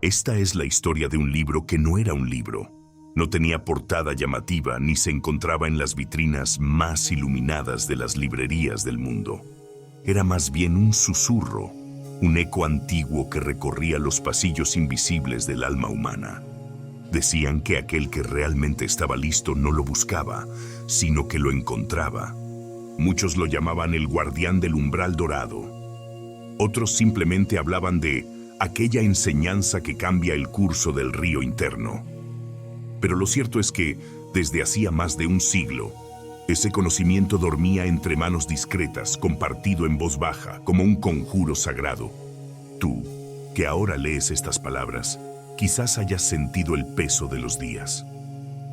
Esta es la historia de un libro que no era un libro. No tenía portada llamativa ni se encontraba en las vitrinas más iluminadas de las librerías del mundo. Era más bien un susurro, un eco antiguo que recorría los pasillos invisibles del alma humana. Decían que aquel que realmente estaba listo no lo buscaba, sino que lo encontraba. Muchos lo llamaban el guardián del umbral dorado. Otros simplemente hablaban de aquella enseñanza que cambia el curso del río interno. Pero lo cierto es que, desde hacía más de un siglo, ese conocimiento dormía entre manos discretas, compartido en voz baja, como un conjuro sagrado. Tú, que ahora lees estas palabras, quizás hayas sentido el peso de los días.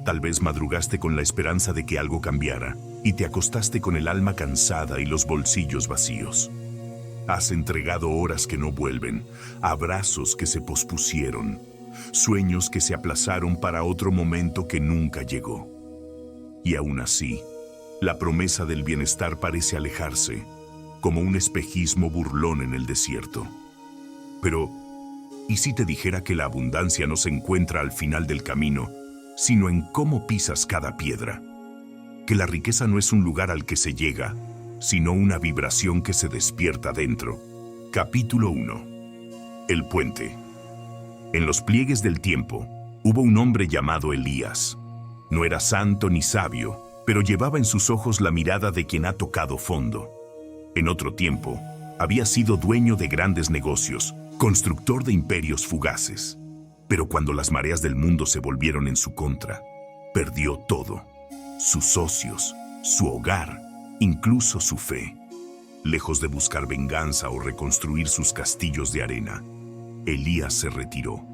Tal vez madrugaste con la esperanza de que algo cambiara y te acostaste con el alma cansada y los bolsillos vacíos. Has entregado horas que no vuelven, abrazos que se pospusieron, sueños que se aplazaron para otro momento que nunca llegó. Y aún así, la promesa del bienestar parece alejarse, como un espejismo burlón en el desierto. Pero, ¿y si te dijera que la abundancia no se encuentra al final del camino, sino en cómo pisas cada piedra? Que la riqueza no es un lugar al que se llega, sino una vibración que se despierta dentro. Capítulo 1. El puente. En los pliegues del tiempo, hubo un hombre llamado Elías. No era santo ni sabio, pero llevaba en sus ojos la mirada de quien ha tocado fondo. En otro tiempo, había sido dueño de grandes negocios, constructor de imperios fugaces. Pero cuando las mareas del mundo se volvieron en su contra, perdió todo: sus socios, su hogar, incluso su fe. Lejos de buscar venganza o reconstruir sus castillos de arena, Elías se retiró.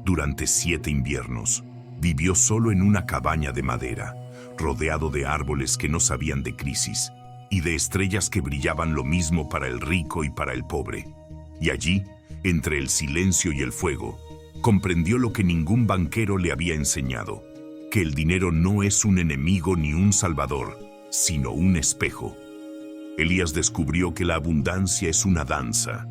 Durante 7 inviernos, vivió solo en una cabaña de madera, rodeado de árboles que no sabían de crisis y de estrellas que brillaban lo mismo para el rico y para el pobre. Y allí, entre el silencio y el fuego, comprendió lo que ningún banquero le había enseñado: que el dinero no es un enemigo ni un salvador, sino un espejo. Elías descubrió que la abundancia es una danza,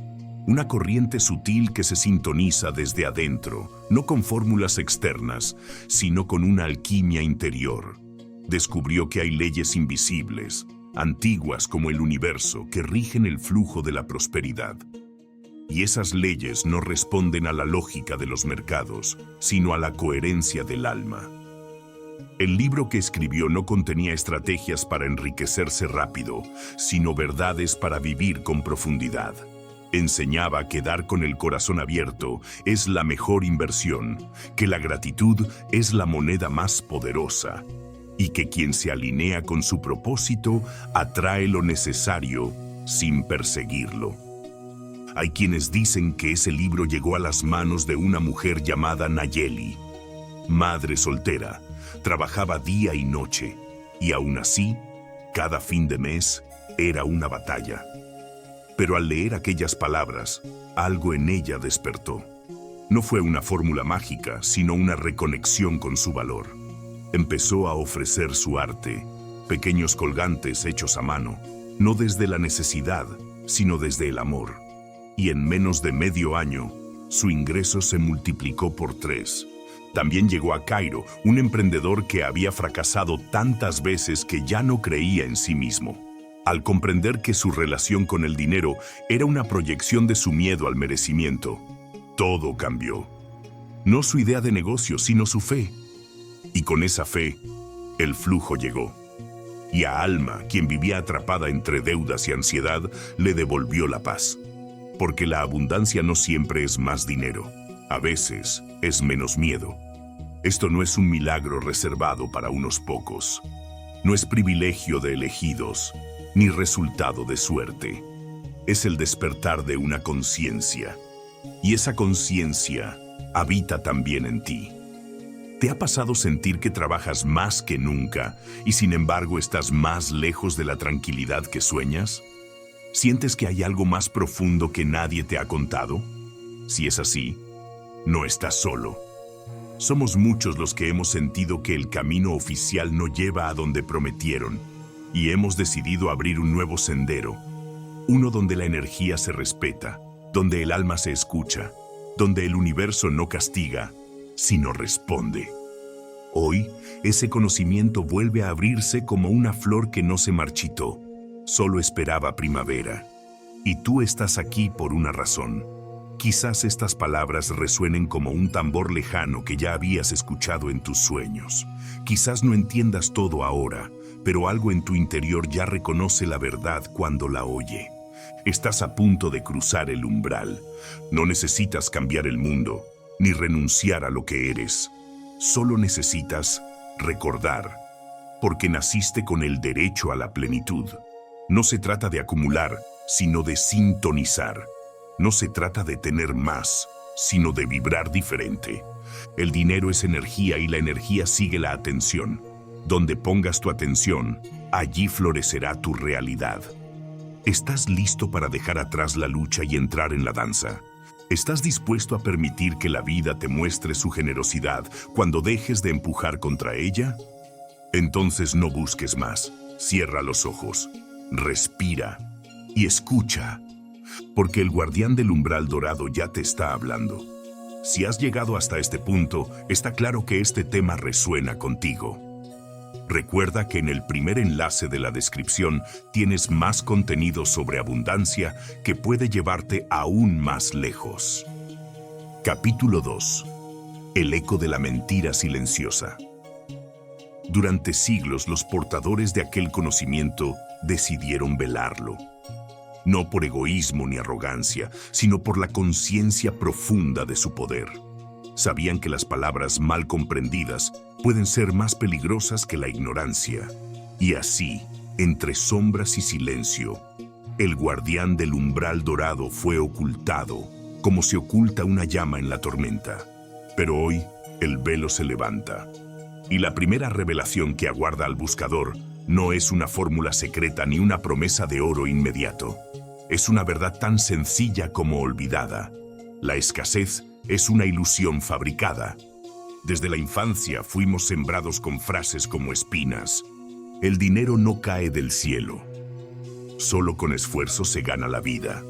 una corriente sutil que se sintoniza desde adentro, no con fórmulas externas, sino con una alquimia interior. Descubrió que hay leyes invisibles, antiguas como el universo, que rigen el flujo de la prosperidad. Y esas leyes no responden a la lógica de los mercados, sino a la coherencia del alma. El libro que escribió no contenía estrategias para enriquecerse rápido, sino verdades para vivir con profundidad. Enseñaba que dar con el corazón abierto es la mejor inversión, que la gratitud es la moneda más poderosa, y que quien se alinea con su propósito atrae lo necesario sin perseguirlo. Hay quienes dicen que ese libro llegó a las manos de una mujer llamada Nayeli. Madre soltera, trabajaba día y noche, y aún así, cada fin de mes era una batalla. Pero al leer aquellas palabras, algo en ella despertó. No fue una fórmula mágica, sino una reconexión con su valor. Empezó a ofrecer su arte, pequeños colgantes hechos a mano, no desde la necesidad, sino desde el amor. Y en menos de medio año, su ingreso se multiplicó por 3. También llegó a Cairo, un emprendedor que había fracasado tantas veces que ya no creía en sí mismo. Al comprender que su relación con el dinero era una proyección de su miedo al merecimiento, todo cambió. No su idea de negocio, sino su fe. Y con esa fe, el flujo llegó. Y a Alma, quien vivía atrapada entre deudas y ansiedad, le devolvió la paz. Porque la abundancia no siempre es más dinero. A veces es menos miedo. Esto no es un milagro reservado para unos pocos. No es privilegio de elegidos, ni resultado de suerte. Es el despertar de una conciencia. Y esa conciencia habita también en ti. ¿Te ha pasado sentir que trabajas más que nunca y sin embargo estás más lejos de la tranquilidad que sueñas? ¿Sientes que hay algo más profundo que nadie te ha contado? Si es así, no estás solo. Somos muchos los que hemos sentido que el camino oficial no lleva a donde prometieron y hemos decidido abrir un nuevo sendero, uno donde la energía se respeta, donde el alma se escucha donde el universo no castiga, sino responde. Hoy, ese conocimiento vuelve a abrirse como una flor que no se marchitó, solo esperaba primavera. Y tú estás aquí por una razón. Quizás estas palabras resuenen como un tambor lejano que ya habías escuchado en tus sueños. Quizás no entiendas todo ahora, pero algo en tu interior ya reconoce la verdad cuando la oye. Estás a punto de cruzar el umbral. No necesitas cambiar el mundo, ni renunciar a lo que eres. Solo necesitas recordar, porque naciste con el derecho a la plenitud. No se trata de acumular, sino de sintonizar. No se trata de tener más, sino de vibrar diferente. El dinero es energía y la energía sigue la atención. Donde pongas tu atención, allí florecerá tu realidad. ¿Estás listo para dejar atrás la lucha y entrar en la danza? ¿Estás dispuesto a permitir que la vida te muestre su generosidad cuando dejes de empujar contra ella? Entonces no busques más. Cierra los ojos, respira y escucha, porque el guardián del umbral dorado ya te está hablando. Si has llegado hasta este punto, está claro que este tema resuena contigo. Recuerda que en el primer enlace de la descripción tienes más contenido sobre abundancia que puede llevarte aún más lejos. Capítulo 2. El eco de la mentira silenciosa. Durante siglos los portadores de aquel conocimiento decidieron velarlo. No por egoísmo ni arrogancia, sino por la conciencia profunda de su poder. Sabían que las palabras mal comprendidas pueden ser más peligrosas que la ignorancia. Y así, entre sombras y silencio, el guardián del umbral dorado fue ocultado, como se oculta una llama en la tormenta. Pero hoy, el velo se levanta. Y la primera revelación que aguarda al buscador no es una fórmula secreta ni una promesa de oro inmediato. Es una verdad tan sencilla como olvidada. La escasez es una ilusión fabricada. Desde la infancia fuimos sembrados con frases como espinas. El dinero no cae del cielo. Solo con esfuerzo se gana la vida.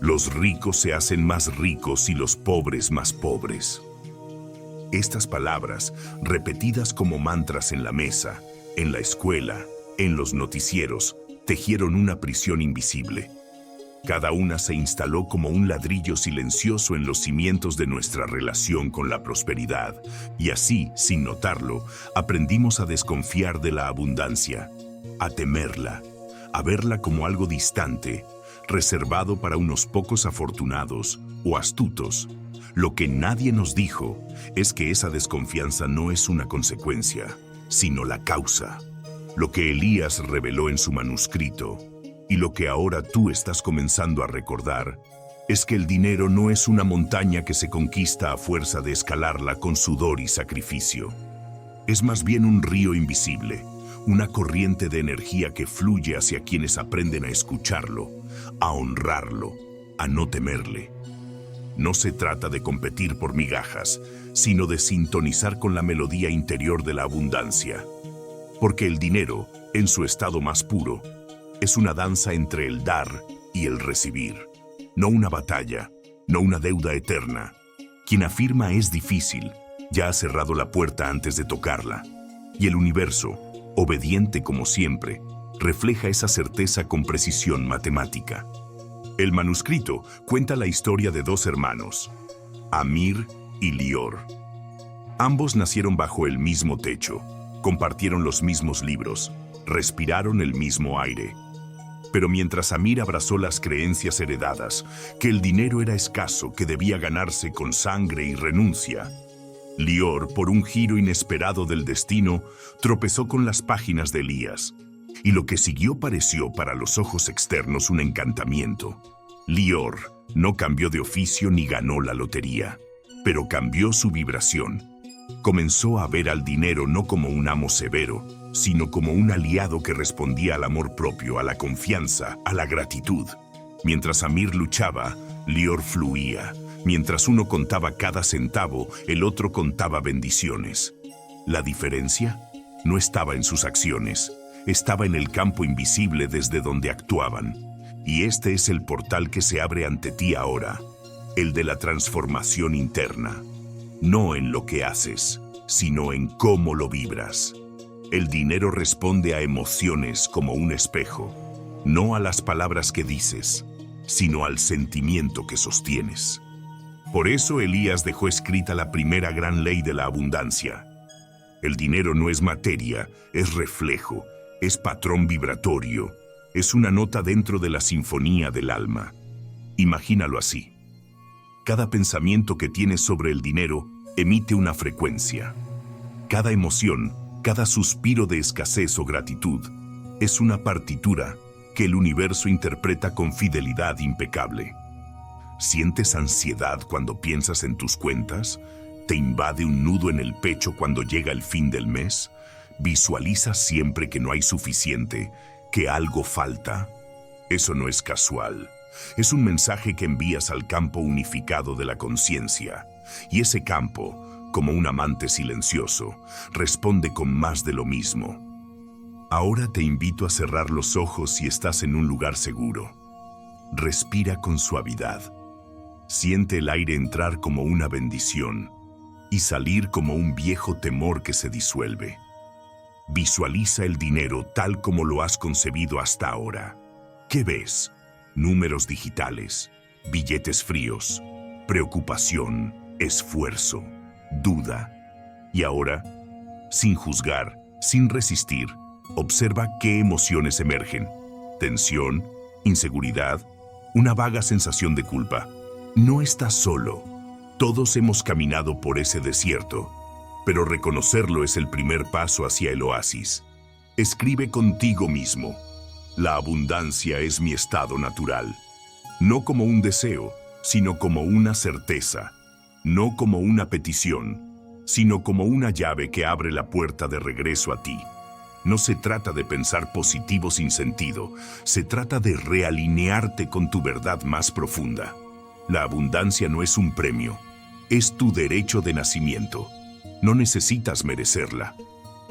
Los ricos se hacen más ricos y los pobres más pobres. Estas palabras, repetidas como mantras en la mesa, en la escuela, en los noticieros, tejieron una prisión invisible. Cada una se instaló como un ladrillo silencioso en los cimientos de nuestra relación con la prosperidad, y así, sin notarlo, aprendimos a desconfiar de la abundancia, a temerla, a verla como algo distante, reservado para unos pocos afortunados o astutos. Lo que nadie nos dijo es que esa desconfianza no es una consecuencia, sino la causa. Lo que Elías reveló en su manuscrito, y lo que ahora tú estás comenzando a recordar, es que el dinero no es una montaña que se conquista a fuerza de escalarla con sudor y sacrificio. Es más bien un río invisible, una corriente de energía que fluye hacia quienes aprenden a escucharlo, a honrarlo, a no temerle. No se trata de competir por migajas, sino de sintonizar con la melodía interior de la abundancia. Porque el dinero, en su estado más puro, es una danza entre el dar y el recibir. No una batalla, no una deuda eterna. Quien afirma es difícil, ya ha cerrado la puerta antes de tocarla. Y el universo, obediente como siempre, refleja esa certeza con precisión matemática. El manuscrito cuenta la historia de dos hermanos, Amir y Lior. Ambos nacieron bajo el mismo techo, compartieron los mismos libros, respiraron el mismo aire. Pero mientras Amir abrazó las creencias heredadas, que el dinero era escaso, que debía ganarse con sangre y renuncia, Lior, por un giro inesperado del destino, tropezó con las páginas de Elías, y lo que siguió pareció para los ojos externos un encantamiento. Lior no cambió de oficio ni ganó la lotería, pero cambió su vibración. Comenzó a ver al dinero no como un amo severo, sino como un aliado que respondía al amor propio, a la confianza, a la gratitud. Mientras Amir luchaba, Lior fluía. Mientras uno contaba cada centavo, el otro contaba bendiciones. La diferencia no estaba en sus acciones, estaba en el campo invisible desde donde actuaban. Y este es el portal que se abre ante ti ahora. el de la transformación interna, no en lo que haces, sino en cómo lo vibras. El dinero responde a emociones como un espejo, no a las palabras que dices, sino al sentimiento que sostienes. Por eso Elías dejó escrita la primera gran ley de la abundancia. El dinero no es materia, es reflejo, es patrón vibratorio, es una nota dentro de la sinfonía del alma. Imagínalo así. Cada pensamiento que tienes sobre el dinero emite una frecuencia. Cada emoción, cada suspiro de escasez o gratitud, es una partitura que el universo interpreta con fidelidad impecable. ¿Sientes ansiedad cuando piensas en tus cuentas? ¿Te invade un nudo en el pecho cuando llega el fin del mes? ¿Visualizas siempre que no hay suficiente, que algo falta? Eso no es casual. Es un mensaje que envías al campo unificado de la conciencia. Y ese campo, como un amante silencioso, responde con más de lo mismo. Ahora te invito a cerrar los ojos si estás en un lugar seguro. Respira con suavidad. Siente el aire entrar como una bendición y salir como un viejo temor que se disuelve. Visualiza el dinero tal como lo has concebido hasta ahora. ¿Qué ves? Números digitales, billetes fríos, preocupación, esfuerzo, duda. Y ahora, sin juzgar, sin resistir, observa qué emociones emergen. Tensión, inseguridad, una vaga sensación de culpa. No estás solo. Todos hemos caminado por ese desierto, pero reconocerlo es el primer paso hacia el oasis. Escribe contigo mismo. La abundancia es mi estado natural. No como un deseo, sino como una certeza. No como una petición, sino como una llave que abre la puerta de regreso a ti. No se trata de pensar positivo sin sentido, se trata de realinearte con tu verdad más profunda. La abundancia no es un premio, es tu derecho de nacimiento. No necesitas merecerla,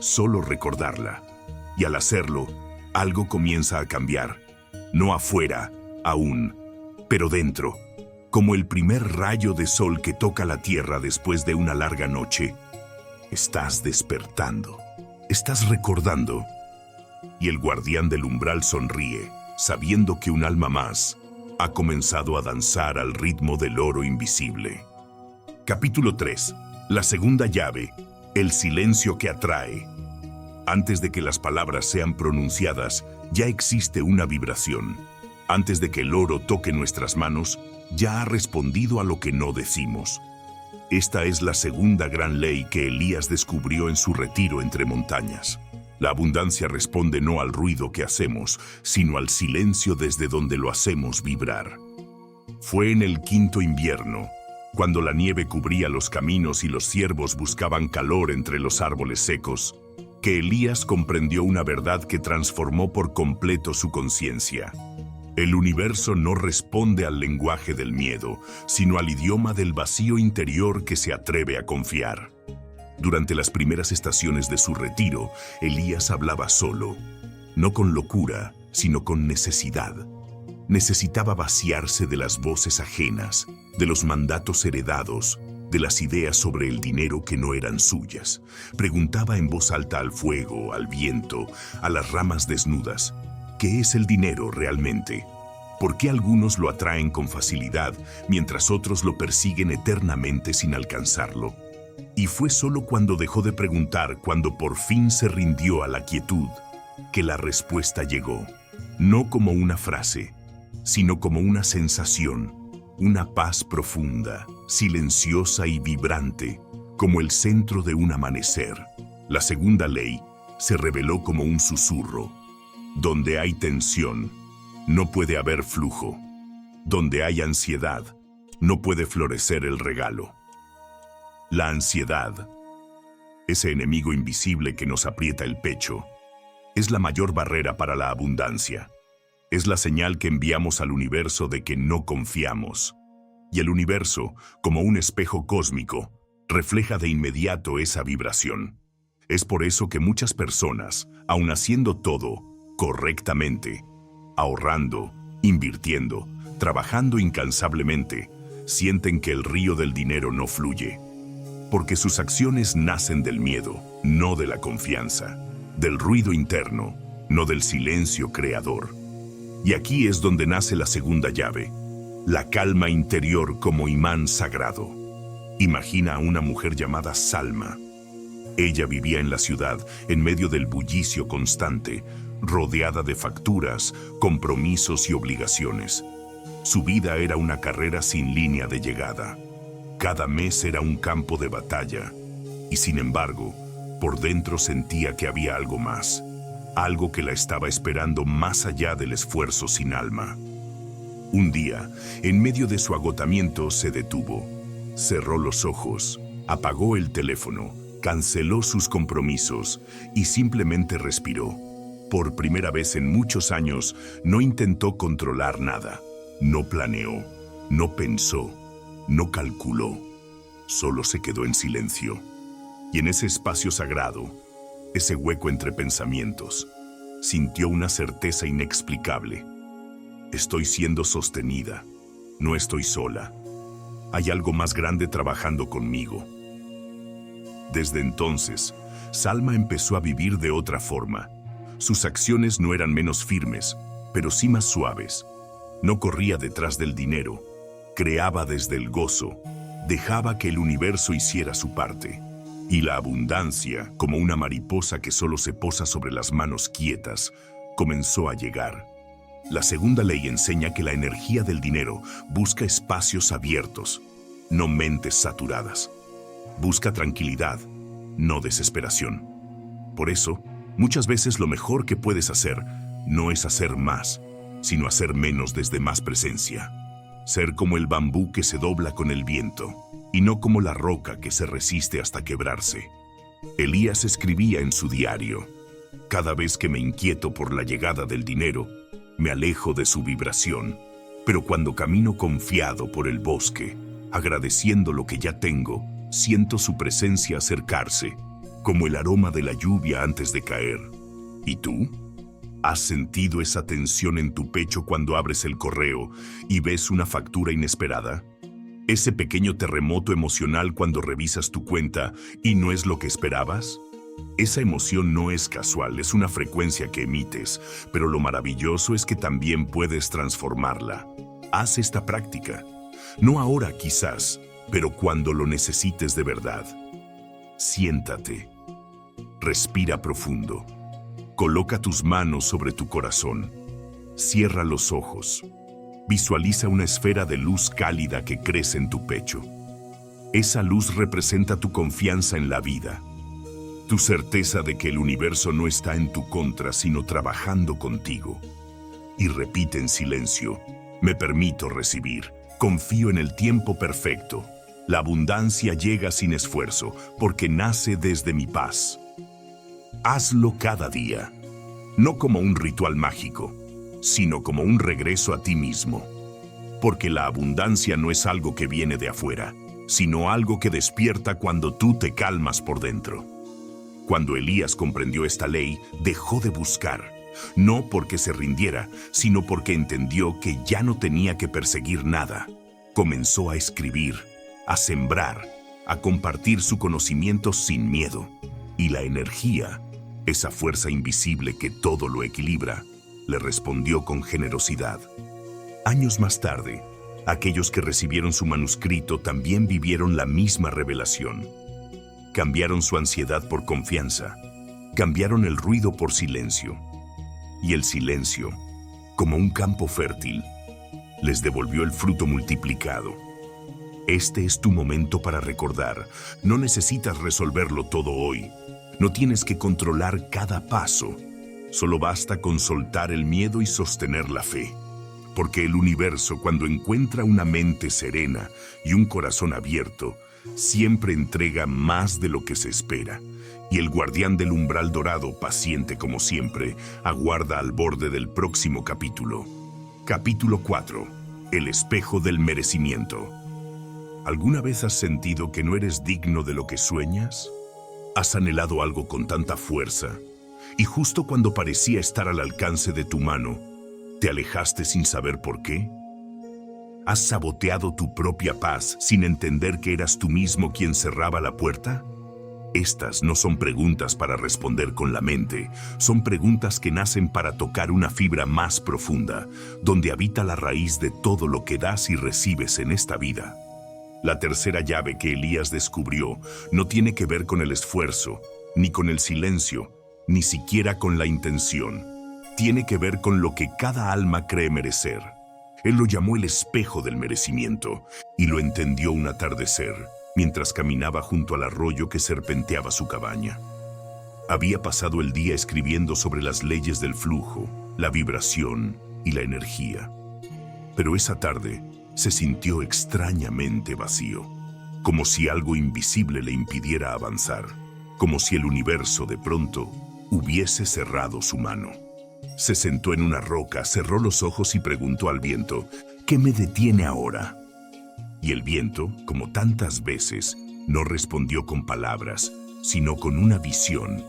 solo recordarla. Y al hacerlo, algo comienza a cambiar. No afuera, aún, pero dentro. Como el primer rayo de sol que toca la tierra después de una larga noche. Estás despertando, estás recordando. Y el guardián del umbral sonríe, sabiendo que un alma más ha comenzado a danzar al ritmo del oro invisible. Capítulo 3. La segunda llave, el silencio que atrae. Antes de que las palabras sean pronunciadas, ya existe una vibración. Antes de que el oro toque nuestras manos, ya ha respondido a lo que no decimos. Esta es la segunda gran ley que Elías descubrió en su retiro entre montañas. La abundancia responde no al ruido que hacemos, sino al silencio desde donde lo hacemos vibrar. Fue en el quinto invierno, cuando la nieve cubría los caminos y los ciervos buscaban calor entre los árboles secos, que Elías comprendió una verdad que transformó por completo su conciencia. El universo no responde al lenguaje del miedo, sino al idioma del vacío interior que se atreve a confiar. Durante las primeras estaciones de su retiro, Elías hablaba solo, no con locura, sino con necesidad. Necesitaba vaciarse de las voces ajenas, de los mandatos heredados, de las ideas sobre el dinero que no eran suyas. Preguntaba en voz alta al fuego, al viento, a las ramas desnudas, ¿qué es el dinero realmente? ¿Por qué algunos lo atraen con facilidad, mientras otros lo persiguen eternamente sin alcanzarlo? Y fue solo cuando dejó de preguntar, cuando por fin se rindió a la quietud, que la respuesta llegó. No como una frase, sino como una sensación, una paz profunda, silenciosa y vibrante, como el centro de un amanecer. La segunda ley se reveló como un susurro. Donde hay tensión, no puede haber flujo. Donde hay ansiedad, no puede florecer el regalo. La ansiedad, ese enemigo invisible que nos aprieta el pecho, es la mayor barrera para la abundancia. Es la señal que enviamos al universo de que no confiamos. Y el universo, como un espejo cósmico, refleja de inmediato esa vibración. Es por eso que muchas personas, aun haciendo todo correctamente, ahorrando, invirtiendo, trabajando incansablemente, sienten que el río del dinero no fluye, porque sus acciones nacen del miedo, no de la confianza, del ruido interno, no del silencio creador. Y aquí es donde nace la segunda llave, la calma interior como imán sagrado. Imagina a una mujer llamada Salma. Ella vivía en la ciudad, en medio del bullicio constante, rodeada de facturas, compromisos y obligaciones. Su vida era una carrera sin línea de llegada. Cada mes era un campo de batalla. Y sin embargo, por dentro sentía que había algo más. Algo que la estaba esperando más allá del esfuerzo sin alma. Un día, en medio de su agotamiento, se detuvo. Cerró los ojos, apagó el teléfono, canceló sus compromisos y simplemente respiró. Por primera vez en muchos años, no intentó controlar nada. No planeó, no pensó, no calculó. Solo se quedó en silencio. Y en ese espacio sagrado, ese hueco entre pensamientos, sintió una certeza inexplicable. Estoy siendo sostenida. No estoy sola. Hay algo más grande trabajando conmigo. Desde entonces, Salma empezó a vivir de otra forma. Sus acciones no eran menos firmes, pero sí más suaves. No corría detrás del dinero, creaba desde el gozo, dejaba que el universo hiciera su parte. Y la abundancia, como una mariposa que solo se posa sobre las manos quietas, comenzó a llegar. La segunda ley enseña que la energía del dinero busca espacios abiertos, no mentes saturadas. Busca tranquilidad, no desesperación. Por eso, muchas veces lo mejor que puedes hacer no es hacer más, sino hacer menos desde más presencia. Ser como el bambú que se dobla con el viento, y no como la roca que se resiste hasta quebrarse. Elías escribía en su diario: cada vez que me inquieto por la llegada del dinero, me alejo de su vibración, pero cuando camino confiado por el bosque, agradeciendo lo que ya tengo, siento su presencia acercarse, como el aroma de la lluvia antes de caer. ¿Y tú? ¿Has sentido esa tensión en tu pecho cuando abres el correo y ves una factura inesperada? ¿Ese pequeño terremoto emocional cuando revisas tu cuenta y no es lo que esperabas? Esa emoción no es casual, es una frecuencia que emites, pero lo maravilloso es que también puedes transformarla. Haz esta práctica. No ahora quizás, pero cuando lo necesites de verdad. Siéntate. Respira profundo. Coloca tus manos sobre tu corazón. Cierra los ojos. Visualiza una esfera de luz cálida que crece en tu pecho. Esa luz representa tu confianza en la vida, tu certeza de que el universo no está en tu contra, sino trabajando contigo. Y repite en silencio: me permito recibir, confío en el tiempo perfecto. La abundancia llega sin esfuerzo, porque nace desde mi paz. Hazlo cada día, no como un ritual mágico, sino como un regreso a ti mismo. Porque la abundancia no es algo que viene de afuera, sino algo que despierta cuando tú te calmas por dentro. Cuando Elías comprendió esta ley, dejó de buscar, no porque se rindiera, sino porque entendió que ya no tenía que perseguir nada. Comenzó a escribir, a sembrar, a compartir su conocimiento sin miedo. Y la energía, esa fuerza invisible que todo lo equilibra, le respondió con generosidad. Años más tarde, aquellos que recibieron su manuscrito también vivieron la misma revelación. Cambiaron su ansiedad por confianza, cambiaron el ruido por silencio. Y el silencio, como un campo fértil, les devolvió el fruto multiplicado. Este es tu momento para recordar. No necesitas resolverlo todo hoy. No tienes que controlar cada paso. Solo basta con soltar el miedo y sostener la fe. Porque el universo, cuando encuentra una mente serena y un corazón abierto, siempre entrega más de lo que se espera. Y el guardián del umbral dorado, paciente como siempre, aguarda al borde del próximo capítulo. Capítulo 4. El espejo del merecimiento. ¿Alguna vez has sentido que no eres digno de lo que sueñas? ¿Has anhelado algo con tanta fuerza? Y justo cuando parecía estar al alcance de tu mano, ¿te alejaste sin saber por qué? ¿Has saboteado tu propia paz sin entender que eras tú mismo quien cerraba la puerta? Estas no son preguntas para responder con la mente, son preguntas que nacen para tocar una fibra más profunda, donde habita la raíz de todo lo que das y recibes en esta vida. La tercera llave que Elías descubrió no tiene que ver con el esfuerzo, ni con el silencio, ni siquiera con la intención. Tiene que ver con lo que cada alma cree merecer. Él lo llamó el espejo del merecimiento, y lo entendió un atardecer, mientras caminaba junto al arroyo que serpenteaba su cabaña. Había pasado el día escribiendo sobre las leyes del flujo, la vibración y la energía. Pero esa tarde se sintió extrañamente vacío, como si algo invisible le impidiera avanzar, como si el universo de pronto hubiese cerrado su mano. Se sentó en una roca, cerró los ojos y preguntó al viento, ¿qué me detiene ahora? Y el viento, como tantas veces, no respondió con palabras, sino con una visión.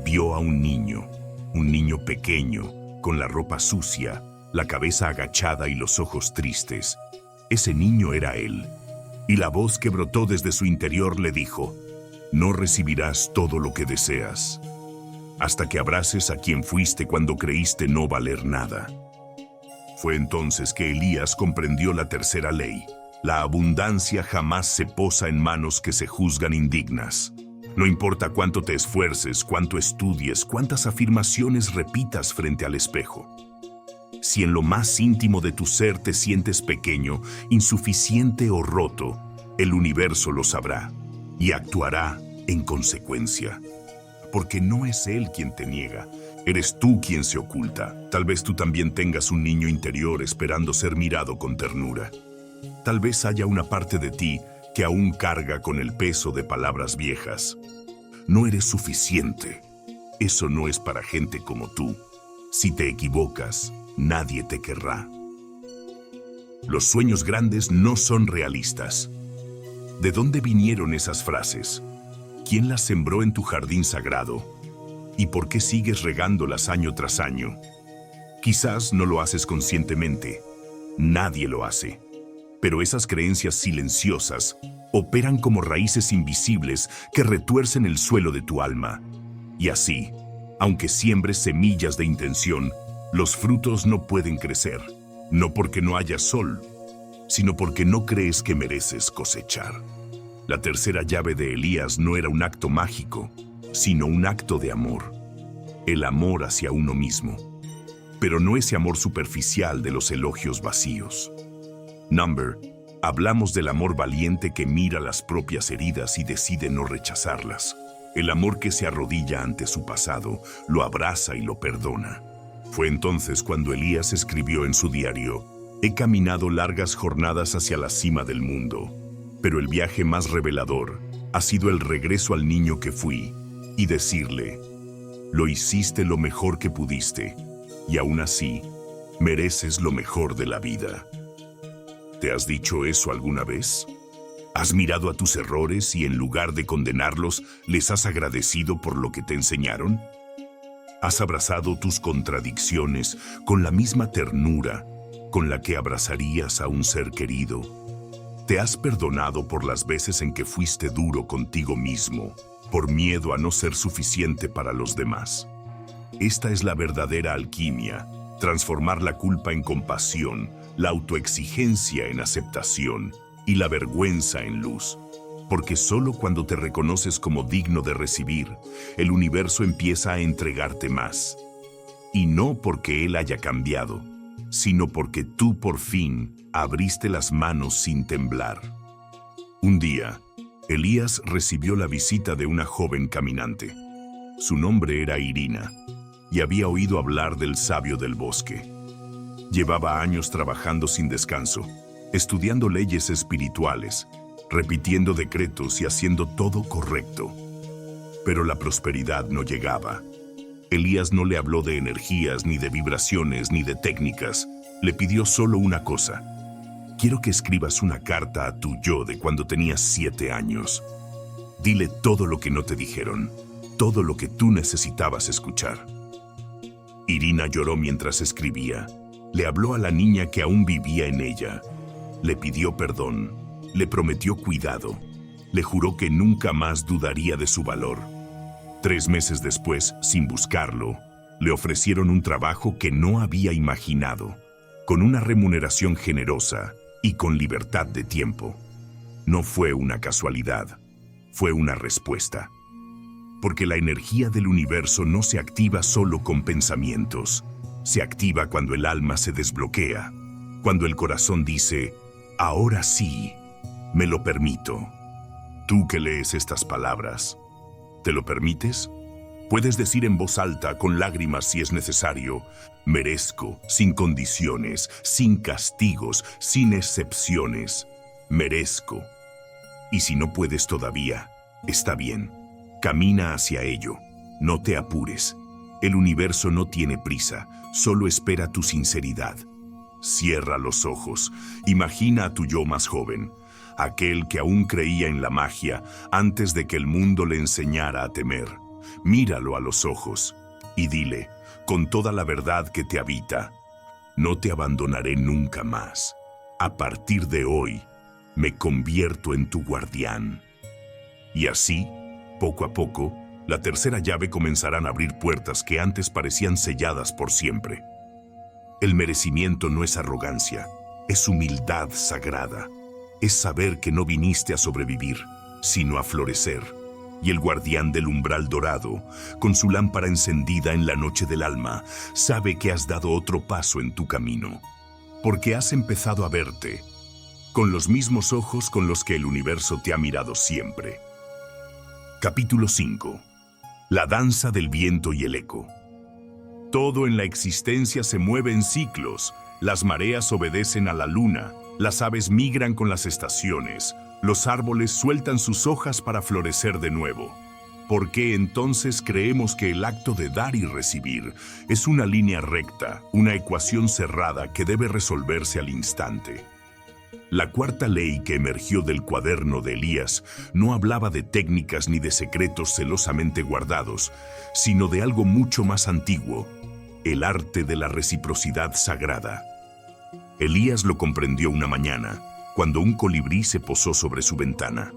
Vio a un niño pequeño, con la ropa sucia, la cabeza agachada y los ojos tristes. Ese niño era él, y la voz que brotó desde su interior le dijo, no recibirás todo lo que deseas, hasta que abraces a quien fuiste cuando creíste no valer nada. Fue entonces que Elías comprendió la tercera ley. La abundancia jamás se posa en manos que se juzgan indignas. No importa cuánto te esfuerces, cuánto estudies, cuántas afirmaciones repitas frente al espejo. Si en lo más íntimo de tu ser te sientes pequeño, insuficiente o roto, el universo lo sabrá y actuará en consecuencia. Porque no es él quien te niega, eres tú quien se oculta. Tal vez tú también tengas un niño interior esperando ser mirado con ternura. Tal vez haya una parte de ti que aún carga con el peso de palabras viejas. No eres suficiente. Eso no es para gente como tú. Si te equivocas, nadie te querrá. Los sueños grandes no son realistas. ¿De dónde vinieron esas frases? ¿Quién las sembró en tu jardín sagrado? ¿Y por qué sigues regándolas año tras año? Quizás no lo haces conscientemente. Nadie lo hace. Pero esas creencias silenciosas operan como raíces invisibles que retuercen el suelo de tu alma. Y así, aunque siembres semillas de intención, los frutos no pueden crecer, no porque no haya sol, sino porque no crees que mereces cosechar. La tercera llave de Elías no era un acto mágico, sino un acto de amor. El amor hacia uno mismo. Pero no ese amor superficial de los elogios vacíos. Hablamos del amor valiente que mira las propias heridas y decide no rechazarlas. El amor que se arrodilla ante su pasado, lo abraza y lo perdona. Fue entonces cuando Elías escribió en su diario, he caminado largas jornadas hacia la cima del mundo, pero el viaje más revelador ha sido el regreso al niño que fui y decirle, lo hiciste lo mejor que pudiste y aún así mereces lo mejor de la vida. ¿Te has dicho eso alguna vez? ¿Has mirado a tus errores y en lugar de condenarlos, les has agradecido por lo que te enseñaron? ¿Has abrazado tus contradicciones con la misma ternura con la que abrazarías a un ser querido? ¿Te has perdonado por las veces en que fuiste duro contigo mismo, por miedo a no ser suficiente para los demás? Esta es la verdadera alquimia, transformar la culpa en compasión, la autoexigencia en aceptación y la vergüenza en luz. Porque solo cuando te reconoces como digno de recibir, el universo empieza a entregarte más. Y no porque él haya cambiado, sino porque tú por fin abriste las manos sin temblar. Un día, Elías recibió la visita de una joven caminante. Su nombre era Irina, y había oído hablar del sabio del bosque. Llevaba años trabajando sin descanso, estudiando leyes espirituales, repitiendo decretos y haciendo todo correcto. Pero la prosperidad no llegaba. Elías no le habló de energías, ni de vibraciones, ni de técnicas. Le pidió solo una cosa. Quiero que escribas una carta a tu yo de cuando tenías 7 años. Dile todo lo que no te dijeron, todo lo que tú necesitabas escuchar. Irina lloró mientras escribía. Le habló a la niña que aún vivía en ella. Le pidió perdón, le prometió cuidado, le juró que nunca más dudaría de su valor. 3 meses después, sin buscarlo, le ofrecieron un trabajo que no había imaginado, con una remuneración generosa y con libertad de tiempo. No fue una casualidad, fue una respuesta. Porque la energía del universo no se activa solo con pensamientos, se activa cuando el alma se desbloquea, cuando el corazón dice, ahora sí, me lo permito. Tú que lees estas palabras, ¿te lo permites? Puedes decir en voz alta, con lágrimas si es necesario, merezco, sin condiciones, sin castigos, sin excepciones. Merezco. Y si no puedes todavía, está bien. Camina hacia ello. No te apures. El universo no tiene prisa, solo espera tu sinceridad. Cierra los ojos. Imagina a tu yo más joven, aquel que aún creía en la magia antes de que el mundo le enseñara a temer. Míralo a los ojos y dile, con toda la verdad que te habita, no te abandonaré nunca más. A partir de hoy, me convierto en tu guardián. Y así, poco a poco, la tercera llave comenzarán a abrir puertas que antes parecían selladas por siempre. El merecimiento no es arrogancia, es humildad sagrada. Es saber que no viniste a sobrevivir, sino a florecer. Y el guardián del umbral dorado, con su lámpara encendida en la noche del alma, sabe que has dado otro paso en tu camino, porque has empezado a verte con los mismos ojos con los que el universo te ha mirado siempre. Capítulo 5. La danza del viento y el eco. Todo en la existencia se mueve en ciclos. Las mareas obedecen a la luna, las aves migran con las estaciones, los árboles sueltan sus hojas para florecer de nuevo. ¿Por qué entonces creemos que el acto de dar y recibir es una línea recta, una ecuación cerrada que debe resolverse al instante? La cuarta ley que emergió del cuaderno de Elías no hablaba de técnicas ni de secretos celosamente guardados, sino de algo mucho más antiguo, el arte de la reciprocidad sagrada. Elías lo comprendió una mañana, cuando un colibrí se posó sobre su ventana.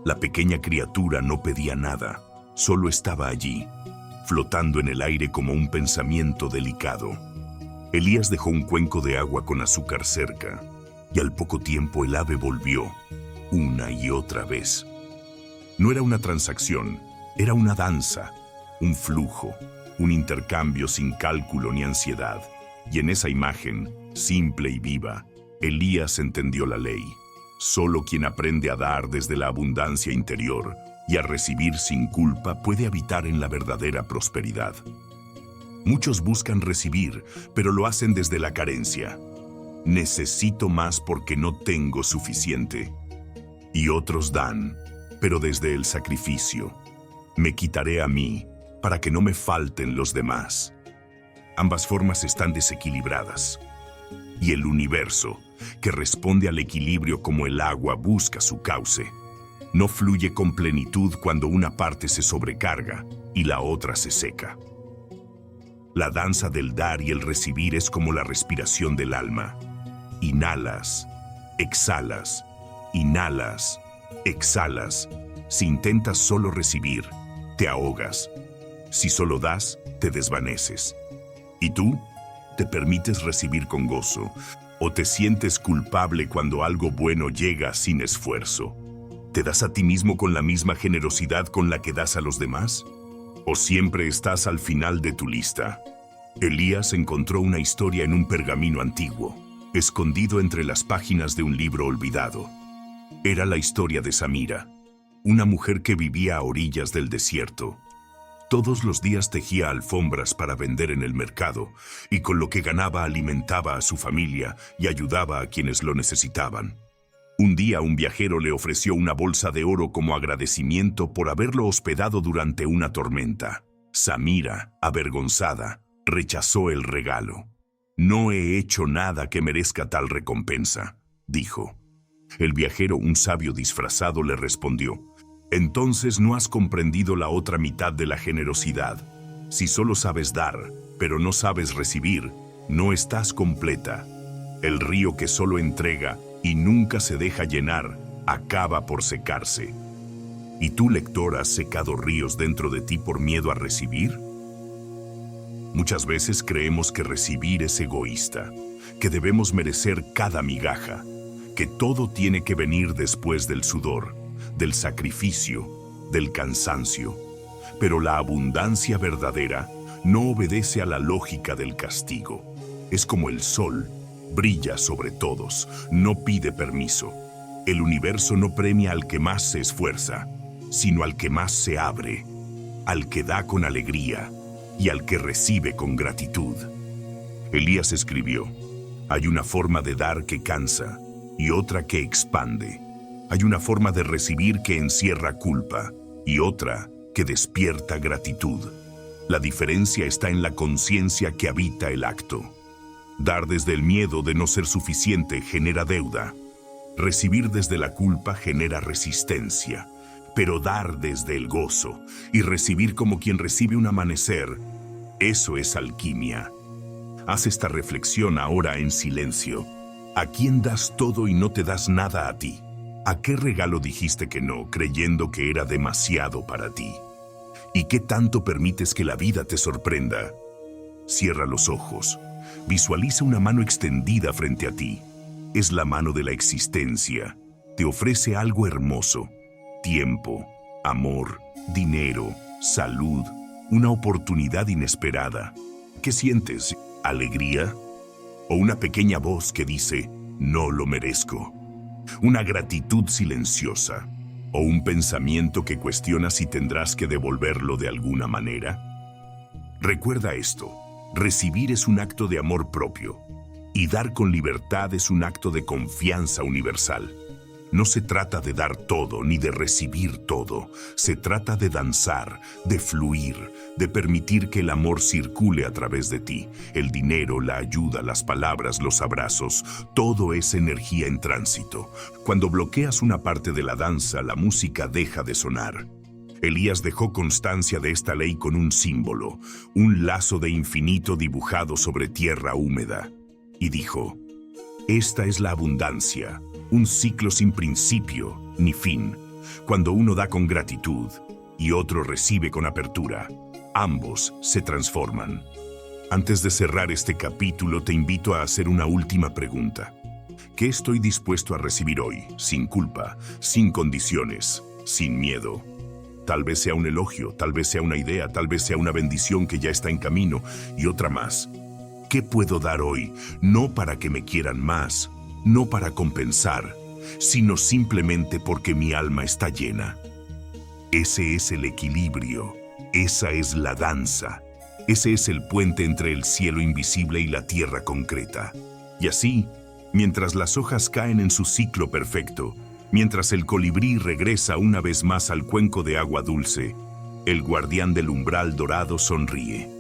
La pequeña criatura no pedía nada, solo estaba allí, flotando en el aire como un pensamiento delicado. Elías dejó un cuenco de agua con azúcar cerca, y al poco tiempo el ave volvió, una y otra vez. No era una transacción, era una danza, un flujo, un intercambio sin cálculo ni ansiedad. Y en esa imagen, simple y viva, Elías entendió la ley. Solo quien aprende a dar desde la abundancia interior y a recibir sin culpa puede habitar en la verdadera prosperidad. Muchos buscan recibir, pero lo hacen desde la carencia. Necesito más porque no tengo suficiente. Y otros dan, pero desde el sacrificio. Me quitaré a mí para que no me falten los demás. Ambas formas están desequilibradas. Y el universo, que responde al equilibrio como el agua busca su cauce, no fluye con plenitud cuando una parte se sobrecarga y la otra se seca. La danza del dar y el recibir es como la respiración del alma. Inhalas, exhalas, inhalas, exhalas. Si intentas solo recibir, te ahogas. Si solo das, te desvaneces. ¿Y tú? ¿Te permites recibir con gozo? ¿O te sientes culpable cuando algo bueno llega sin esfuerzo? ¿Te das a ti mismo con la misma generosidad con la que das a los demás? ¿O siempre estás al final de tu lista? Elías encontró una historia en un pergamino antiguo, escondido entre las páginas de un libro olvidado. Era la historia de Samira, una mujer que vivía a orillas del desierto. Todos los días tejía alfombras para vender en el mercado y con lo que ganaba alimentaba a su familia y ayudaba a quienes lo necesitaban. Un día un viajero le ofreció una bolsa de oro como agradecimiento por haberlo hospedado durante una tormenta. Samira, avergonzada, rechazó el regalo. «No he hecho nada que merezca tal recompensa», dijo. El viajero, un sabio disfrazado, le respondió: «Entonces no has comprendido la otra mitad de la generosidad. Si solo sabes dar, pero no sabes recibir, no estás completa. El río que solo entrega y nunca se deja llenar, acaba por secarse. ¿Y tú, lector, has secado ríos dentro de ti por miedo a recibir? Muchas veces creemos que recibir es egoísta, que debemos merecer cada migaja, que todo tiene que venir después del sudor, del sacrificio, del cansancio. Pero la abundancia verdadera no obedece a la lógica del castigo. Es como el sol, brilla sobre todos, no pide permiso. El universo no premia al que más se esfuerza, sino al que más se abre, al que da con alegría y al que recibe con gratitud. Elías escribió: hay una forma de dar que cansa y otra que expande. Hay una forma de recibir que encierra culpa y otra que despierta gratitud. La diferencia está en la conciencia que habita el acto. Dar desde el miedo de no ser suficiente genera deuda. Recibir desde la culpa genera resistencia. Pero dar desde el gozo y recibir como quien recibe un amanecer, eso es alquimia. Haz esta reflexión ahora en silencio. ¿A quién das todo y no te das nada a ti? ¿A qué regalo dijiste que no, creyendo que era demasiado para ti? ¿Y qué tanto permites que la vida te sorprenda? Cierra los ojos. Visualiza una mano extendida frente a ti. Es la mano de la existencia. Te ofrece algo hermoso. Tiempo, amor, dinero, salud, una oportunidad inesperada. ¿Qué sientes? ¿Alegría? ¿O una pequeña voz que dice, no lo merezco? ¿Una gratitud silenciosa? ¿O un pensamiento que cuestiona si tendrás que devolverlo de alguna manera? Recuerda esto, recibir es un acto de amor propio, y dar con libertad es un acto de confianza universal. No se trata de dar todo ni de recibir todo. Se trata de danzar, de fluir, de permitir que el amor circule a través de ti. El dinero, la ayuda, las palabras, los abrazos, todo es energía en tránsito. Cuando bloqueas una parte de la danza, la música deja de sonar. Elías dejó constancia de esta ley con un símbolo, un lazo de infinito dibujado sobre tierra húmeda. Y dijo: esta es la abundancia. Un ciclo sin principio ni fin. Cuando uno da con gratitud y otro recibe con apertura, ambos se transforman. Antes de cerrar este capítulo, te invito a hacer una última pregunta. ¿Qué estoy dispuesto a recibir hoy, sin culpa, sin condiciones, sin miedo? Tal vez sea un elogio, tal vez sea una idea, tal vez sea una bendición que ya está en camino y otra más. ¿Qué puedo dar hoy? No para que me quieran más, no para compensar, sino simplemente porque mi alma está llena. Ese es el equilibrio, esa es la danza, ese es el puente entre el cielo invisible y la tierra concreta. Y así, mientras las hojas caen en su ciclo perfecto, mientras el colibrí regresa una vez más al cuenco de agua dulce, el guardián del umbral dorado sonríe,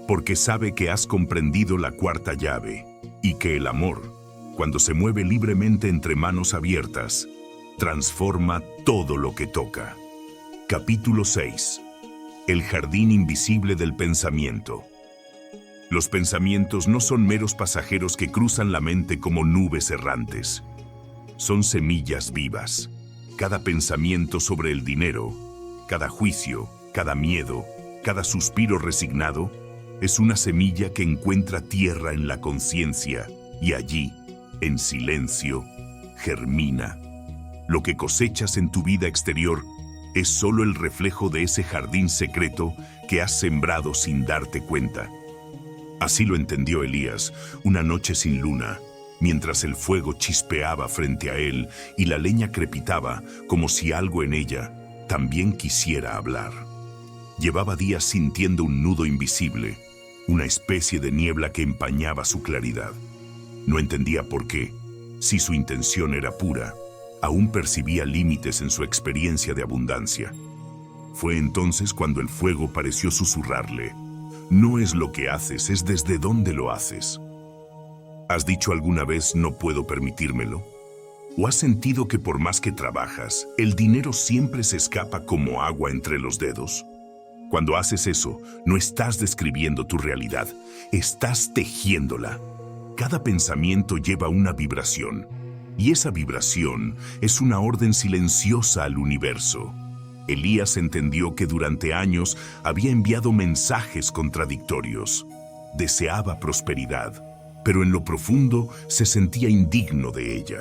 porque sabe que has comprendido la cuarta llave y que el amor, cuando se mueve libremente entre manos abiertas, transforma todo lo que toca. Capítulo 6. El jardín invisible del pensamiento. Los pensamientos no son meros pasajeros que cruzan la mente como nubes errantes. Son semillas vivas. Cada pensamiento sobre el dinero, cada juicio, cada miedo, cada suspiro resignado, es una semilla que encuentra tierra en la conciencia y allí, en silencio, germina. Lo que cosechas en tu vida exterior es solo el reflejo de ese jardín secreto que has sembrado sin darte cuenta. Así lo entendió Elías una noche sin luna, mientras el fuego chispeaba frente a él y la leña crepitaba como si algo en ella también quisiera hablar. Llevaba días sintiendo un nudo invisible, una especie de niebla que empañaba su claridad. No entendía por qué, si su intención era pura, aún percibía límites en su experiencia de abundancia. Fue entonces cuando el fuego pareció susurrarle: no es lo que haces, es desde dónde lo haces. ¿Has dicho alguna vez no puedo permitírmelo? ¿O has sentido que por más que trabajas, el dinero siempre se escapa como agua entre los dedos? Cuando haces eso, no estás describiendo tu realidad, estás tejiéndola. Cada pensamiento lleva una vibración, Y esa vibración es una orden silenciosa al universo. Elías entendió que durante años había enviado mensajes contradictorios. Deseaba prosperidad, pero en lo profundo se sentía indigno de ella.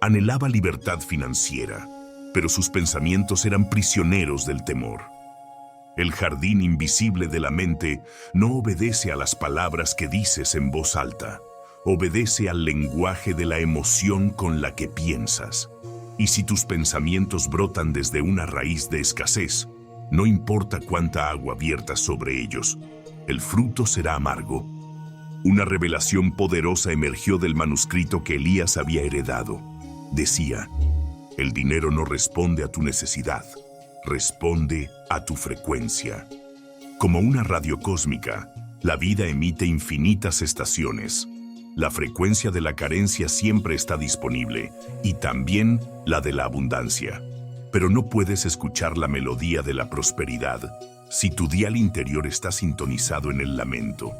Anhelaba libertad financiera, pero sus pensamientos eran prisioneros del temor. El jardín invisible de la mente no obedece a las palabras que dices en voz alta, obedece al lenguaje de la emoción con la que piensas. Y si tus pensamientos brotan desde una raíz de escasez, no importa cuánta agua viertas sobre ellos, el fruto será amargo. Una revelación poderosa emergió del manuscrito que Elías había heredado. Decía: el dinero no responde a tu necesidad, responde a tu frecuencia. Como una radio cósmica, la vida emite infinitas estaciones. La frecuencia de la carencia siempre está disponible, y también la de la abundancia. Pero no puedes escuchar la melodía de la prosperidad si tu dial interior está sintonizado en el lamento.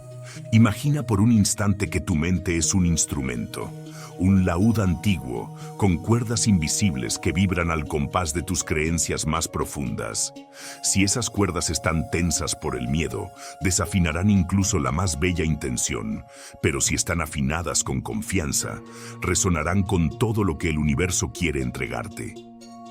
Imagina por un instante que tu mente es un instrumento, un laúd antiguo, con cuerdas invisibles que vibran al compás de tus creencias más profundas. Si esas cuerdas están tensas por el miedo, desafinarán incluso la más bella intención, pero si están afinadas con confianza, resonarán con todo lo que el universo quiere entregarte.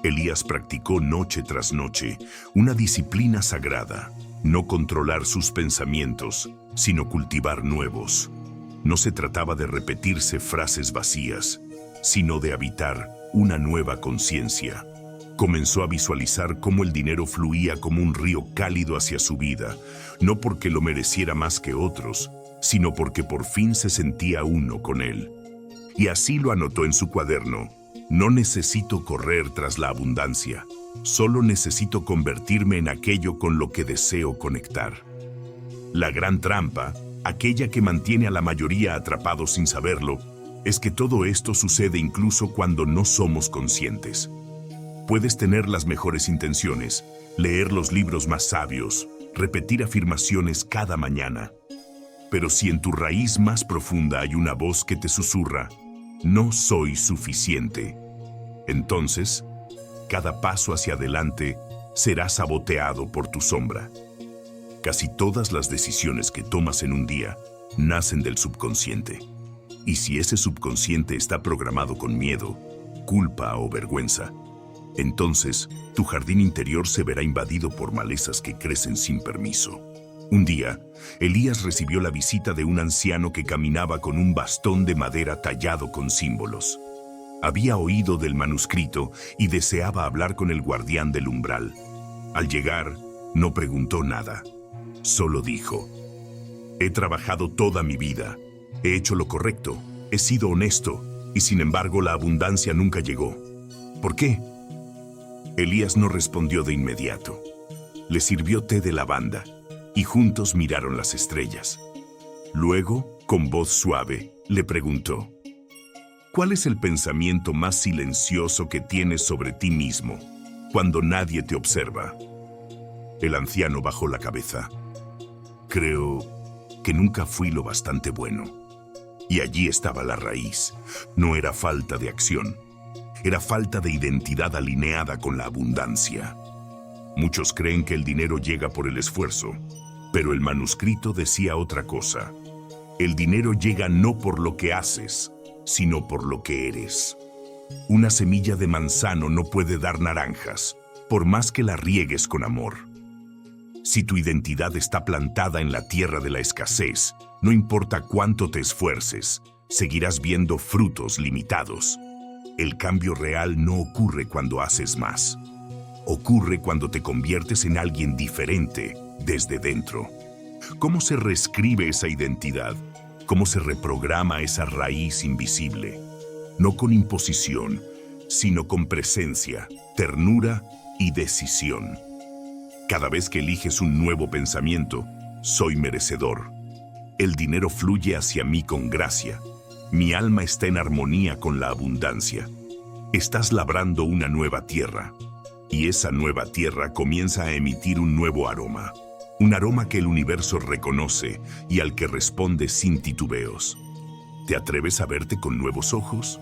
Elías practicó noche tras noche una disciplina sagrada: no controlar sus pensamientos, sino cultivar nuevos. No se trataba de repetirse frases vacías, sino de habitar una nueva conciencia. Comenzó a visualizar cómo el dinero fluía como un río cálido hacia su vida, no porque lo mereciera más que otros, sino porque por fin se sentía uno con él. Y así lo anotó en su cuaderno: no necesito correr tras la abundancia, solo necesito convertirme en aquello con lo que deseo conectar. La gran trampa, aquella que mantiene a la mayoría atrapados sin saberlo, es que todo esto sucede incluso cuando no somos conscientes. Puedes tener las mejores intenciones, leer los libros más sabios, repetir afirmaciones cada mañana. Pero si en tu raíz más profunda hay una voz que te susurra: no soy suficiente, entonces, cada paso hacia adelante será saboteado por tu sombra. Casi todas las decisiones que tomas en un día nacen del subconsciente. Y si ese subconsciente está programado con miedo, culpa o vergüenza, entonces tu jardín interior se verá invadido por malezas que crecen sin permiso. Un día, Elías recibió la visita de un anciano que caminaba con un bastón de madera tallado con símbolos. Había oído del manuscrito y deseaba hablar con el guardián del umbral. Al llegar, no preguntó nada. Solo dijo: he trabajado toda mi vida, he hecho lo correcto, he sido honesto, y sin embargo la abundancia nunca llegó. ¿Por qué? Elías no respondió de inmediato. Le sirvió té de lavanda, y juntos miraron las estrellas. Luego, con voz suave, le preguntó: ¿cuál es el pensamiento más silencioso que tienes sobre ti mismo, cuando nadie te observa? El anciano bajó la cabeza. Creo que nunca fui lo bastante bueno. Y allí estaba la raíz. No era falta de acción, era falta de identidad alineada con la abundancia. Muchos creen que el dinero llega por el esfuerzo, pero el manuscrito decía otra cosa. El dinero llega no por lo que haces, sino por lo que eres. Una semilla de manzano no puede dar naranjas, por más que la riegues con amor. Si tu identidad está plantada en la tierra de la escasez, no importa cuánto te esfuerces, seguirás viendo frutos limitados. El cambio real no ocurre cuando haces más. Ocurre cuando te conviertes en alguien diferente desde dentro. ¿Cómo se reescribe esa identidad? ¿Cómo se reprograma esa raíz invisible? No con imposición, sino con presencia, ternura y decisión. Cada vez que eliges un nuevo pensamiento: soy merecedor. El dinero fluye hacia mí con gracia. Mi alma está en armonía con la abundancia. Estás labrando una nueva tierra. Y esa nueva tierra comienza a emitir un nuevo aroma. Un aroma que el universo reconoce y al que responde sin titubeos. ¿Te atreves a verte con nuevos ojos?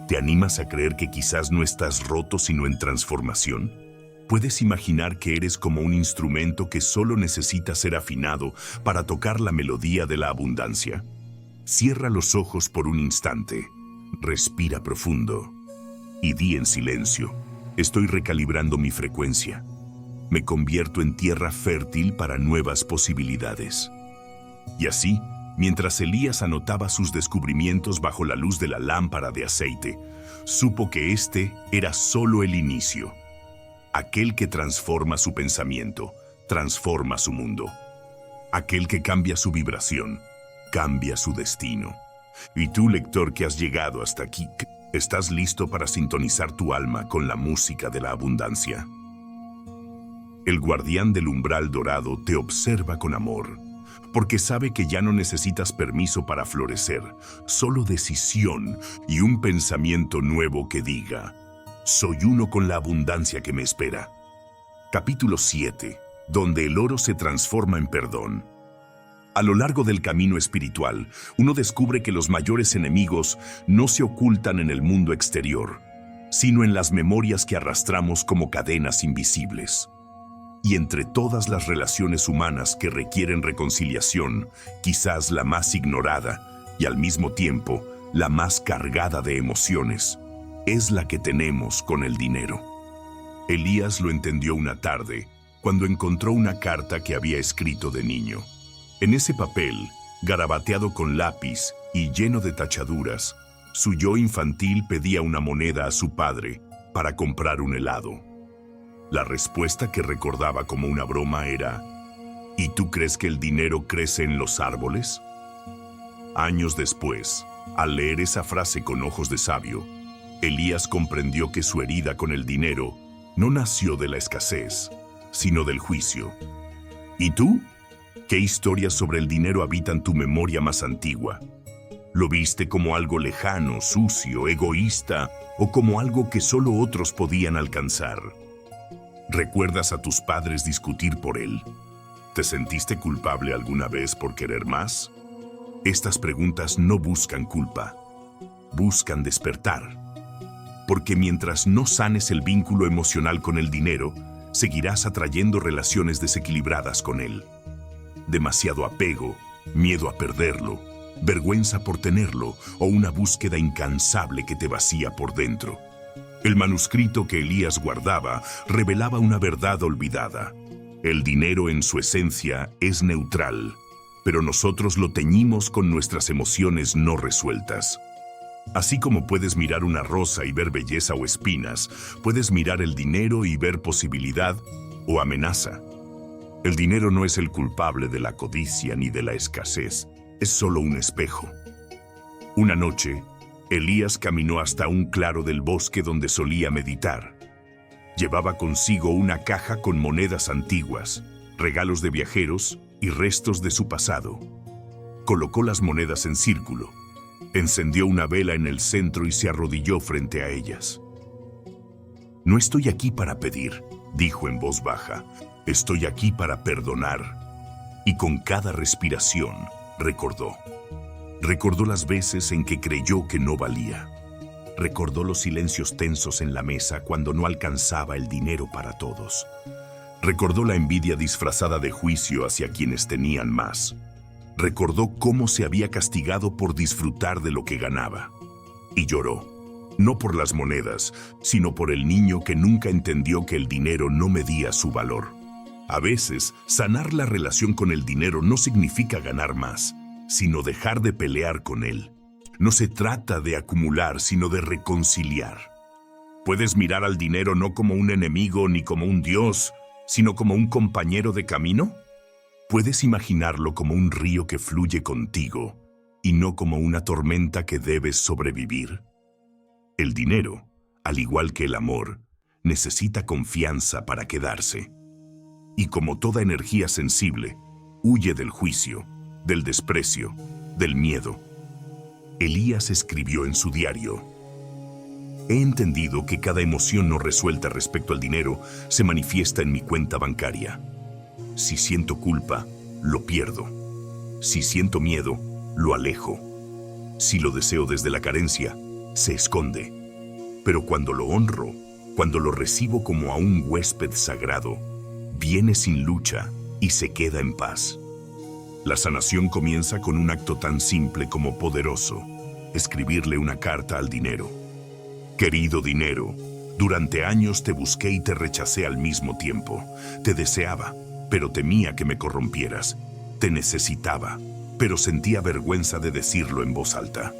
¿Te animas a creer que quizás no estás roto sino en transformación? ¿Puedes imaginar que eres como un instrumento que solo necesita ser afinado para tocar la melodía de la abundancia? Cierra los ojos por un instante, respira profundo y di en silencio: estoy recalibrando mi frecuencia. Me convierto en tierra fértil para nuevas posibilidades. Y así, mientras Elías anotaba sus descubrimientos bajo la luz de la lámpara de aceite, supo que este era solo el inicio. Aquel que transforma su pensamiento, transforma su mundo. Aquel que cambia su vibración, cambia su destino. Y tú, lector que has llegado hasta aquí, ¿estás listo para sintonizar tu alma con la música de la abundancia? El guardián del umbral dorado te observa con amor, porque sabe que ya no necesitas permiso para florecer, solo decisión y un pensamiento nuevo que diga: soy uno con la abundancia que me espera. Capítulo 7, donde el oro se transforma en perdón. A lo largo del camino espiritual, uno descubre que los mayores enemigos no se ocultan en el mundo exterior, sino en las memorias que arrastramos como cadenas invisibles. Y entre todas las relaciones humanas que requieren reconciliación, quizás la más ignorada y al mismo tiempo la más cargada de emociones, es la que tenemos con el dinero. Elías lo entendió una tarde, cuando encontró una carta que había escrito de niño. En ese papel, garabateado con lápiz y lleno de tachaduras, su yo infantil pedía una moneda a su padre para comprar un helado. La respuesta que recordaba como una broma era: ¿y tú crees que el dinero crece en los árboles? Años después, al leer esa frase con ojos de sabio, Elías comprendió que su herida con el dinero no nació de la escasez, sino del juicio. ¿Y tú? ¿Qué historias sobre el dinero habitan tu memoria más antigua? ¿Lo viste como algo lejano, sucio, egoísta, o como algo que solo otros podían alcanzar? ¿Recuerdas a tus padres discutir por él? ¿Te sentiste culpable alguna vez por querer más? Estas preguntas no buscan culpa, buscan despertar. Porque mientras no sanes el vínculo emocional con el dinero, seguirás atrayendo relaciones desequilibradas con él. Demasiado apego, miedo a perderlo, vergüenza por tenerlo o una búsqueda incansable que te vacía por dentro. El manuscrito que Elías guardaba revelaba una verdad olvidada. El dinero en su esencia es neutral, pero nosotros lo teñimos con nuestras emociones no resueltas. Así como puedes mirar una rosa y ver belleza o espinas, puedes mirar el dinero y ver posibilidad o amenaza. El dinero no es el culpable de la codicia ni de la escasez, es solo un espejo. Una noche, Elías caminó hasta un claro del bosque donde solía meditar. Llevaba consigo una caja con monedas antiguas, regalos de viajeros y restos de su pasado. Colocó las monedas en círculo, encendió una vela en el centro y se arrodilló frente a ellas. No estoy aquí para pedir, dijo en voz baja, estoy aquí para perdonar. Y con cada respiración recordó. Recordó las veces en que creyó que no valía. Recordó los silencios tensos en la mesa cuando no alcanzaba el dinero para todos. Recordó la envidia disfrazada de juicio hacia quienes tenían más. Recordó cómo se había castigado por disfrutar de lo que ganaba. Y lloró, no por las monedas, sino por el niño que nunca entendió que el dinero no medía su valor. A veces, sanar la relación con el dinero no significa ganar más, sino dejar de pelear con él. No se trata de acumular, sino de reconciliar. Puedes mirar al dinero no como un enemigo ni como un dios, sino como un compañero de camino. Puedes imaginarlo como un río que fluye contigo y no como una tormenta que debes sobrevivir. El dinero, al igual que el amor, necesita confianza para quedarse. Y como toda energía sensible, huye del juicio, del desprecio, del miedo. Elías escribió en su diario: he entendido que cada emoción no resuelta respecto al dinero se manifiesta en mi cuenta bancaria. Si siento culpa, lo pierdo. Si siento miedo, lo alejo. Si lo deseo desde la carencia, se esconde. Pero cuando lo honro, cuando lo recibo como a un huésped sagrado, viene sin lucha y se queda en paz. La sanación comienza con un acto tan simple como poderoso: escribirle una carta al dinero. Querido dinero, durante años te busqué y te rechacé al mismo tiempo. Te deseaba, pero temía que me corrompieras. Te necesitaba, pero sentía vergüenza de decirlo en voz alta.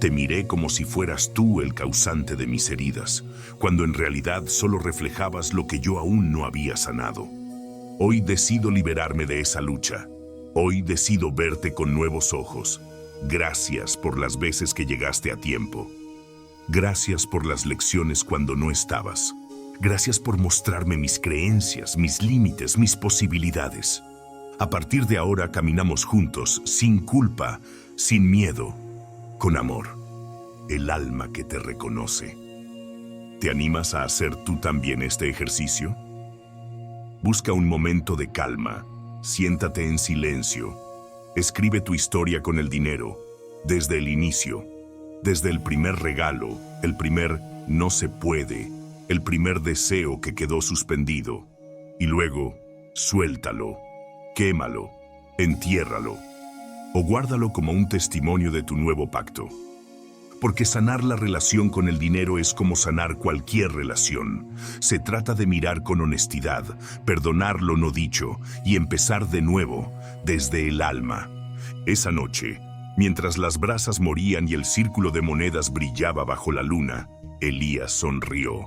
Te miré como si fueras tú el causante de mis heridas, cuando en realidad solo reflejabas lo que yo aún no había sanado. Hoy decido liberarme de esa lucha. Hoy decido verte con nuevos ojos. Gracias por las veces que llegaste a tiempo. Gracias por las lecciones cuando no estabas. Gracias por mostrarme mis creencias, mis límites, mis posibilidades. A partir de ahora caminamos juntos, sin culpa, sin miedo, con amor. El alma que te reconoce. ¿Te animas a hacer tú también este ejercicio? Busca un momento de calma. Siéntate en silencio. Escribe tu historia con el dinero, desde el inicio, desde el primer regalo, el primer no se puede, el primer deseo que quedó suspendido. Y luego, suéltalo, quémalo, entiérralo, o guárdalo como un testimonio de tu nuevo pacto. Porque sanar la relación con el dinero es como sanar cualquier relación. Se trata de mirar con honestidad, perdonar lo no dicho y empezar de nuevo, desde el alma. Esa noche, mientras las brasas morían y el círculo de monedas brillaba bajo la luna, Elías sonrió.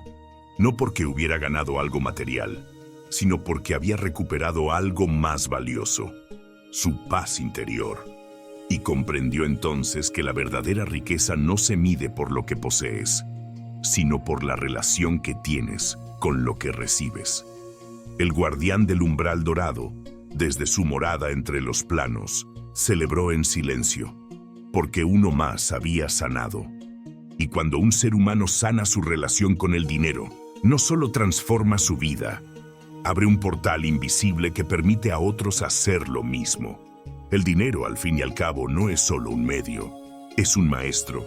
No porque hubiera ganado algo material, sino porque había recuperado algo más valioso: su paz interior. Y comprendió entonces que la verdadera riqueza no se mide por lo que posees, sino por la relación que tienes con lo que recibes. El guardián del umbral dorado, desde su morada entre los planos, celebró en silencio, porque uno más había sanado. Y cuando un ser humano sana su relación con el dinero, no solo transforma su vida, abre un portal invisible que permite a otros hacer lo mismo. El dinero, al fin y al cabo, no es solo un medio, es un maestro.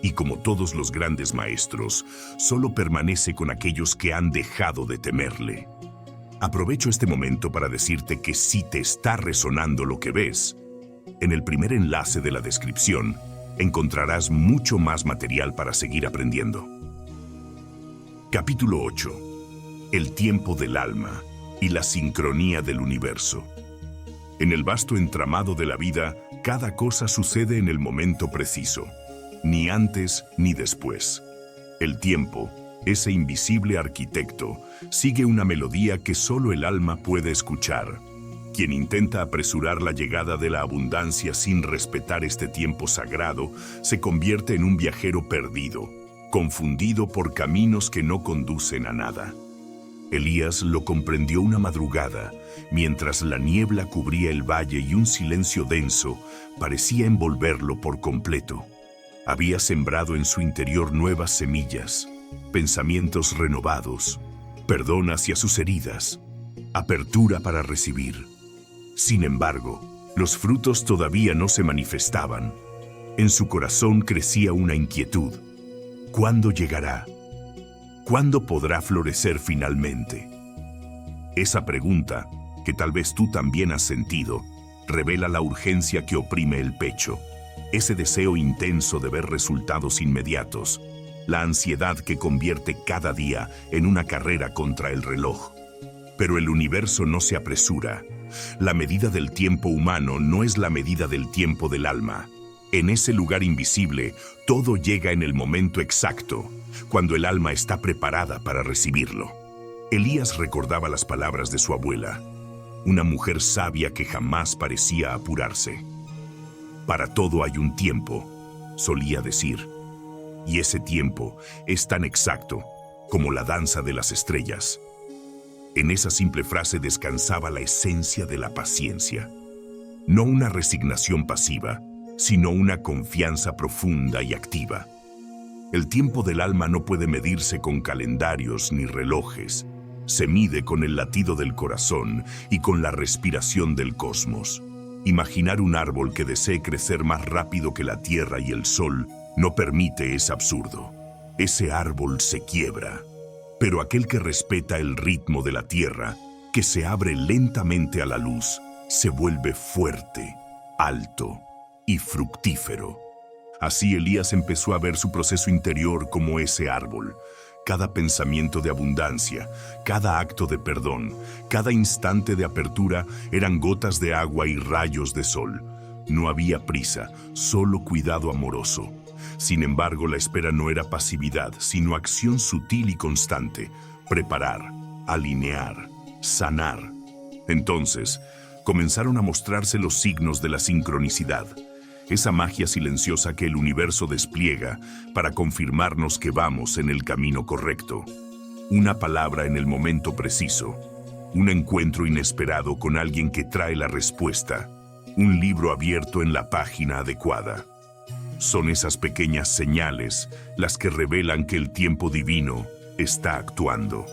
Y como todos los grandes maestros, solo permanece con aquellos que han dejado de temerle. Aprovecho este momento para decirte que si te está resonando lo que ves, en el primer enlace de la descripción encontrarás mucho más material para seguir aprendiendo. Capítulo 8. El tiempo del alma y la sincronía del universo. En el vasto entramado de la vida, cada cosa sucede en el momento preciso, ni antes ni después. El tiempo, ese invisible arquitecto, sigue una melodía que solo el alma puede escuchar. Quien intenta apresurar la llegada de la abundancia sin respetar este tiempo sagrado, se convierte en un viajero perdido, confundido por caminos que no conducen a nada. Elías lo comprendió una madrugada, mientras la niebla cubría el valle y un silencio denso parecía envolverlo por completo. Había sembrado en su interior nuevas semillas, pensamientos renovados, perdón hacia sus heridas, apertura para recibir. Sin embargo, los frutos todavía no se manifestaban. En su corazón crecía una inquietud. ¿Cuándo llegará? ¿Cuándo podrá florecer finalmente? Esa pregunta, que tal vez tú también has sentido, revela la urgencia que oprime el pecho, ese deseo intenso de ver resultados inmediatos, la ansiedad que convierte cada día en una carrera contra el reloj. Pero el universo no se apresura. La medida del tiempo humano no es la medida del tiempo del alma. En ese lugar invisible, todo llega en el momento exacto, cuando el alma está preparada para recibirlo. Elías recordaba las palabras de su abuela, una mujer sabia que jamás parecía apurarse. Para todo hay un tiempo, solía decir, y ese tiempo es tan exacto como la danza de las estrellas. En esa simple frase descansaba la esencia de la paciencia. No una resignación pasiva, sino una confianza profunda y activa. El tiempo del alma no puede medirse con calendarios ni relojes. Se mide con el latido del corazón y con la respiración del cosmos. Imaginar un árbol que desee crecer más rápido que la tierra y el sol no permite, es absurdo. ese árbol se quiebra. Pero aquel que respeta el ritmo de la tierra, que se abre lentamente a la luz, se vuelve fuerte, alto y fructífero. Así Elías empezó a ver su proceso interior como ese árbol. Cada pensamiento de abundancia, cada acto de perdón, cada instante de apertura eran gotas de agua y rayos de sol. No había prisa, solo cuidado amoroso. Sin embargo, la espera no era pasividad, sino acción sutil y constante. Preparar, alinear, sanar. Entonces, comenzaron a mostrarse los signos de la sincronicidad. Esa magia silenciosa que el universo despliega para confirmarnos que vamos en el camino correcto. Una palabra en el momento preciso. Un encuentro inesperado con alguien que trae la respuesta. Un libro abierto en la página adecuada. Son esas pequeñas señales las que revelan que el tiempo divino está actuando.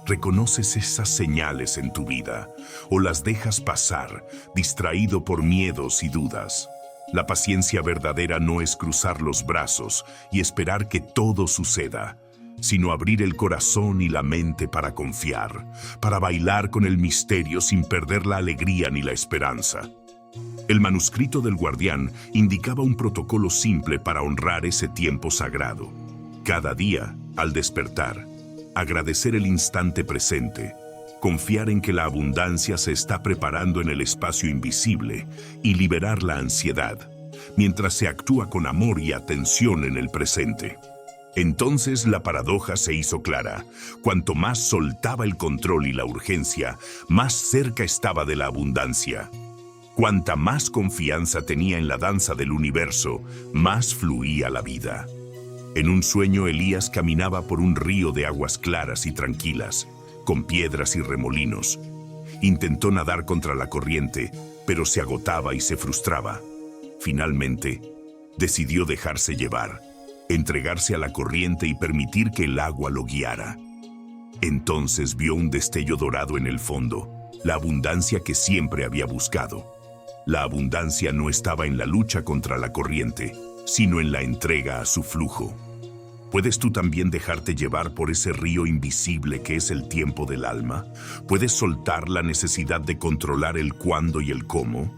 ¿Reconoces esas señales en tu vida o las dejas pasar, distraído por miedos y dudas? La paciencia verdadera no es cruzar los brazos y esperar que todo suceda, sino abrir el corazón y la mente para confiar, para bailar con el misterio sin perder la alegría ni la esperanza. El manuscrito del guardián indicaba un protocolo simple para honrar ese tiempo sagrado. Cada día, al despertar, agradecer el instante presente, confiar en que la abundancia se está preparando en el espacio invisible y liberar la ansiedad, mientras se actúa con amor y atención en el presente. Entonces la paradoja se hizo clara. Cuanto más soltaba el control y la urgencia, más cerca estaba de la abundancia. Cuanta más confianza tenía en la danza del universo, más fluía la vida. En un sueño, Elías caminaba por un río de aguas claras y tranquilas, con piedras y remolinos. Intentó nadar contra la corriente, pero se agotaba y se frustraba. Finalmente, decidió dejarse llevar, entregarse a la corriente y permitir que el agua lo guiara. Entonces vio un destello dorado en el fondo, la abundancia que siempre había buscado. La abundancia no estaba en la lucha contra la corriente, sino en la entrega a su flujo. ¿Puedes tú también dejarte llevar por ese río invisible que es el tiempo del alma? ¿Puedes soltar la necesidad de controlar el cuándo y el cómo?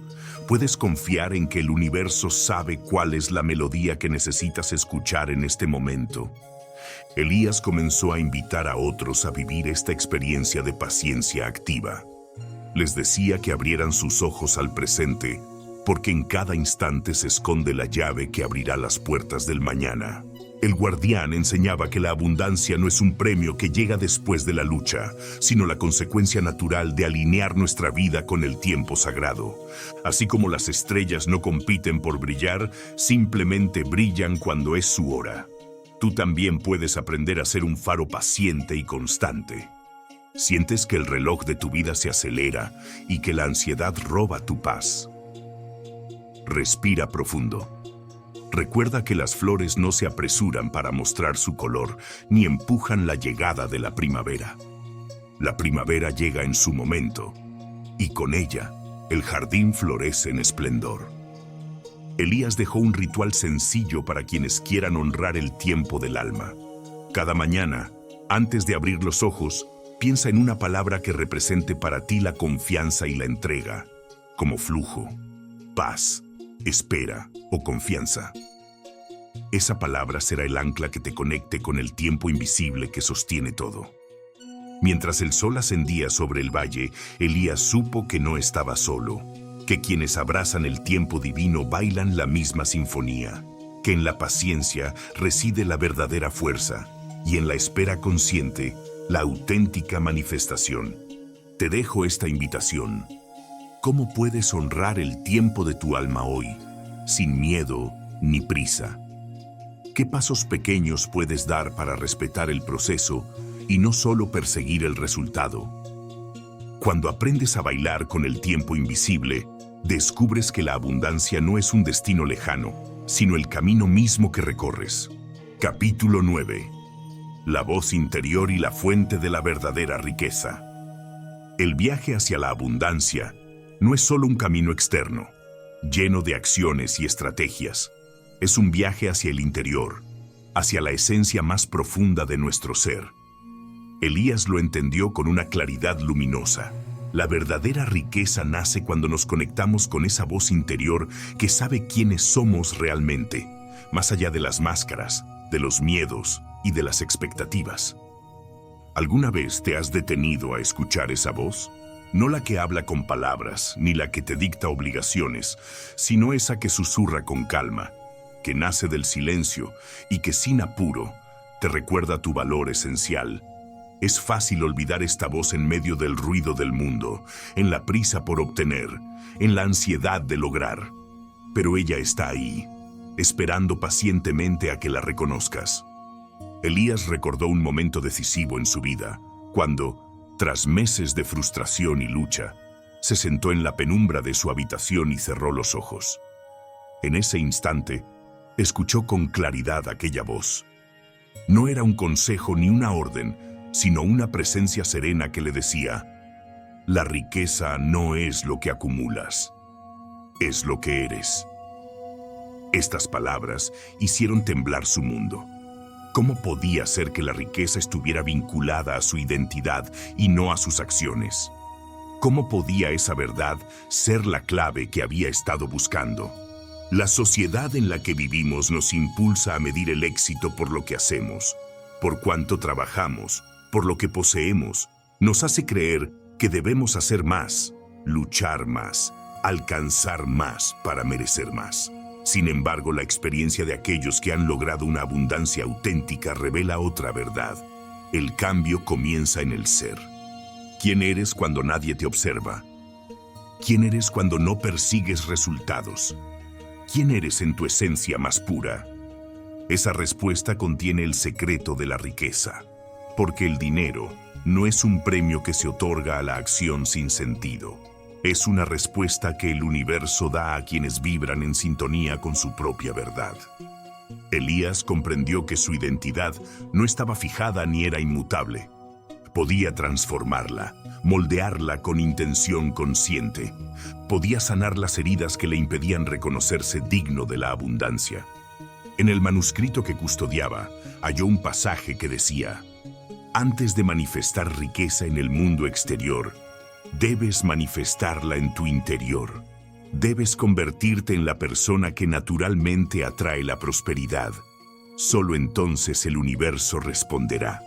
¿Puedes confiar en que el universo sabe cuál es la melodía que necesitas escuchar en este momento? Elías comenzó a invitar a otros a vivir esta experiencia de paciencia activa. Les decía que abrieran sus ojos al presente, porque en cada instante se esconde la llave que abrirá las puertas del mañana. El guardián enseñaba que la abundancia no es un premio que llega después de la lucha, sino la consecuencia natural de alinear nuestra vida con el tiempo sagrado. Así como las estrellas no compiten por brillar, simplemente brillan cuando es su hora. Tú también puedes aprender a ser un faro paciente y constante. ¿Sientes que el reloj de tu vida se acelera y que la ansiedad roba tu paz? Respira profundo. Recuerda que las flores no se apresuran para mostrar su color ni empujan la llegada de la primavera. La primavera llega en su momento y con ella el jardín florece en esplendor. Elías dejó un ritual sencillo para quienes quieran honrar el tiempo del alma. Cada mañana, antes de abrir los ojos, piensa en una palabra que represente para ti la confianza y la entrega, como flujo, paz, espera o confianza. Esa palabra será el ancla que te conecte con el tiempo invisible que sostiene todo. Mientras el sol ascendía sobre el valle, Elías supo que no estaba solo, que quienes abrazan el tiempo divino bailan la misma sinfonía, que en la paciencia reside la verdadera fuerza y en la espera consciente, la auténtica manifestación. Te dejo esta invitación. ¿Cómo puedes honrar el tiempo de tu alma hoy, sin miedo ni prisa? ¿Qué pasos pequeños puedes dar para respetar el proceso y no solo perseguir el resultado? Cuando aprendes a bailar con el tiempo invisible, descubres que la abundancia no es un destino lejano, sino el camino mismo que recorres. Capítulo 9. La voz interior y la fuente de la verdadera riqueza. El viaje hacia la abundancia no es solo un camino externo, lleno de acciones y estrategias. Es un viaje hacia el interior, hacia la esencia más profunda de nuestro ser. Elías lo entendió con una claridad luminosa. La verdadera riqueza nace cuando nos conectamos con esa voz interior que sabe quiénes somos realmente, más allá de las máscaras, de los miedos y de las expectativas. ¿Alguna vez te has detenido a escuchar esa voz? No la que habla con palabras, ni la que te dicta obligaciones, sino esa que susurra con calma, que nace del silencio y que sin apuro te recuerda tu valor esencial. Es fácil olvidar esta voz en medio del ruido del mundo, en la prisa por obtener, en la ansiedad de lograr. Pero ella está ahí, esperando pacientemente a que la reconozcas. Elías recordó un momento decisivo en su vida, cuando, tras meses de frustración y lucha, se sentó en la penumbra de su habitación y cerró los ojos. En ese instante, escuchó con claridad aquella voz. No era un consejo ni una orden, sino una presencia serena que le decía: la riqueza no es lo que acumulas, es lo que eres. Estas palabras hicieron temblar su mundo. ¿Cómo podía ser que la riqueza estuviera vinculada a su identidad y no a sus acciones? ¿Cómo podía esa verdad ser la clave que había estado buscando? La sociedad en la que vivimos nos impulsa a medir el éxito por lo que hacemos, por cuánto trabajamos, por lo que poseemos. Nos hace creer que debemos hacer más, luchar más, alcanzar más para merecer más. Sin embargo, la experiencia de aquellos que han logrado una abundancia auténtica revela otra verdad. El cambio comienza en el ser. ¿Quién eres cuando nadie te observa? ¿Quién eres cuando no persigues resultados? ¿Quién eres en tu esencia más pura? Esa respuesta contiene el secreto de la riqueza, porque el dinero no es un premio que se otorga a la acción sin sentido. Es una respuesta que el universo da a quienes vibran en sintonía con su propia verdad. Elías comprendió que su identidad no estaba fijada ni era inmutable. Podía transformarla, moldearla con intención consciente. Podía sanar las heridas que le impedían reconocerse digno de la abundancia. En el manuscrito que custodiaba, halló un pasaje que decía: antes de manifestar riqueza en el mundo exterior, debes manifestarla en tu interior. Debes convertirte en la persona que naturalmente atrae la prosperidad. Solo entonces el universo responderá.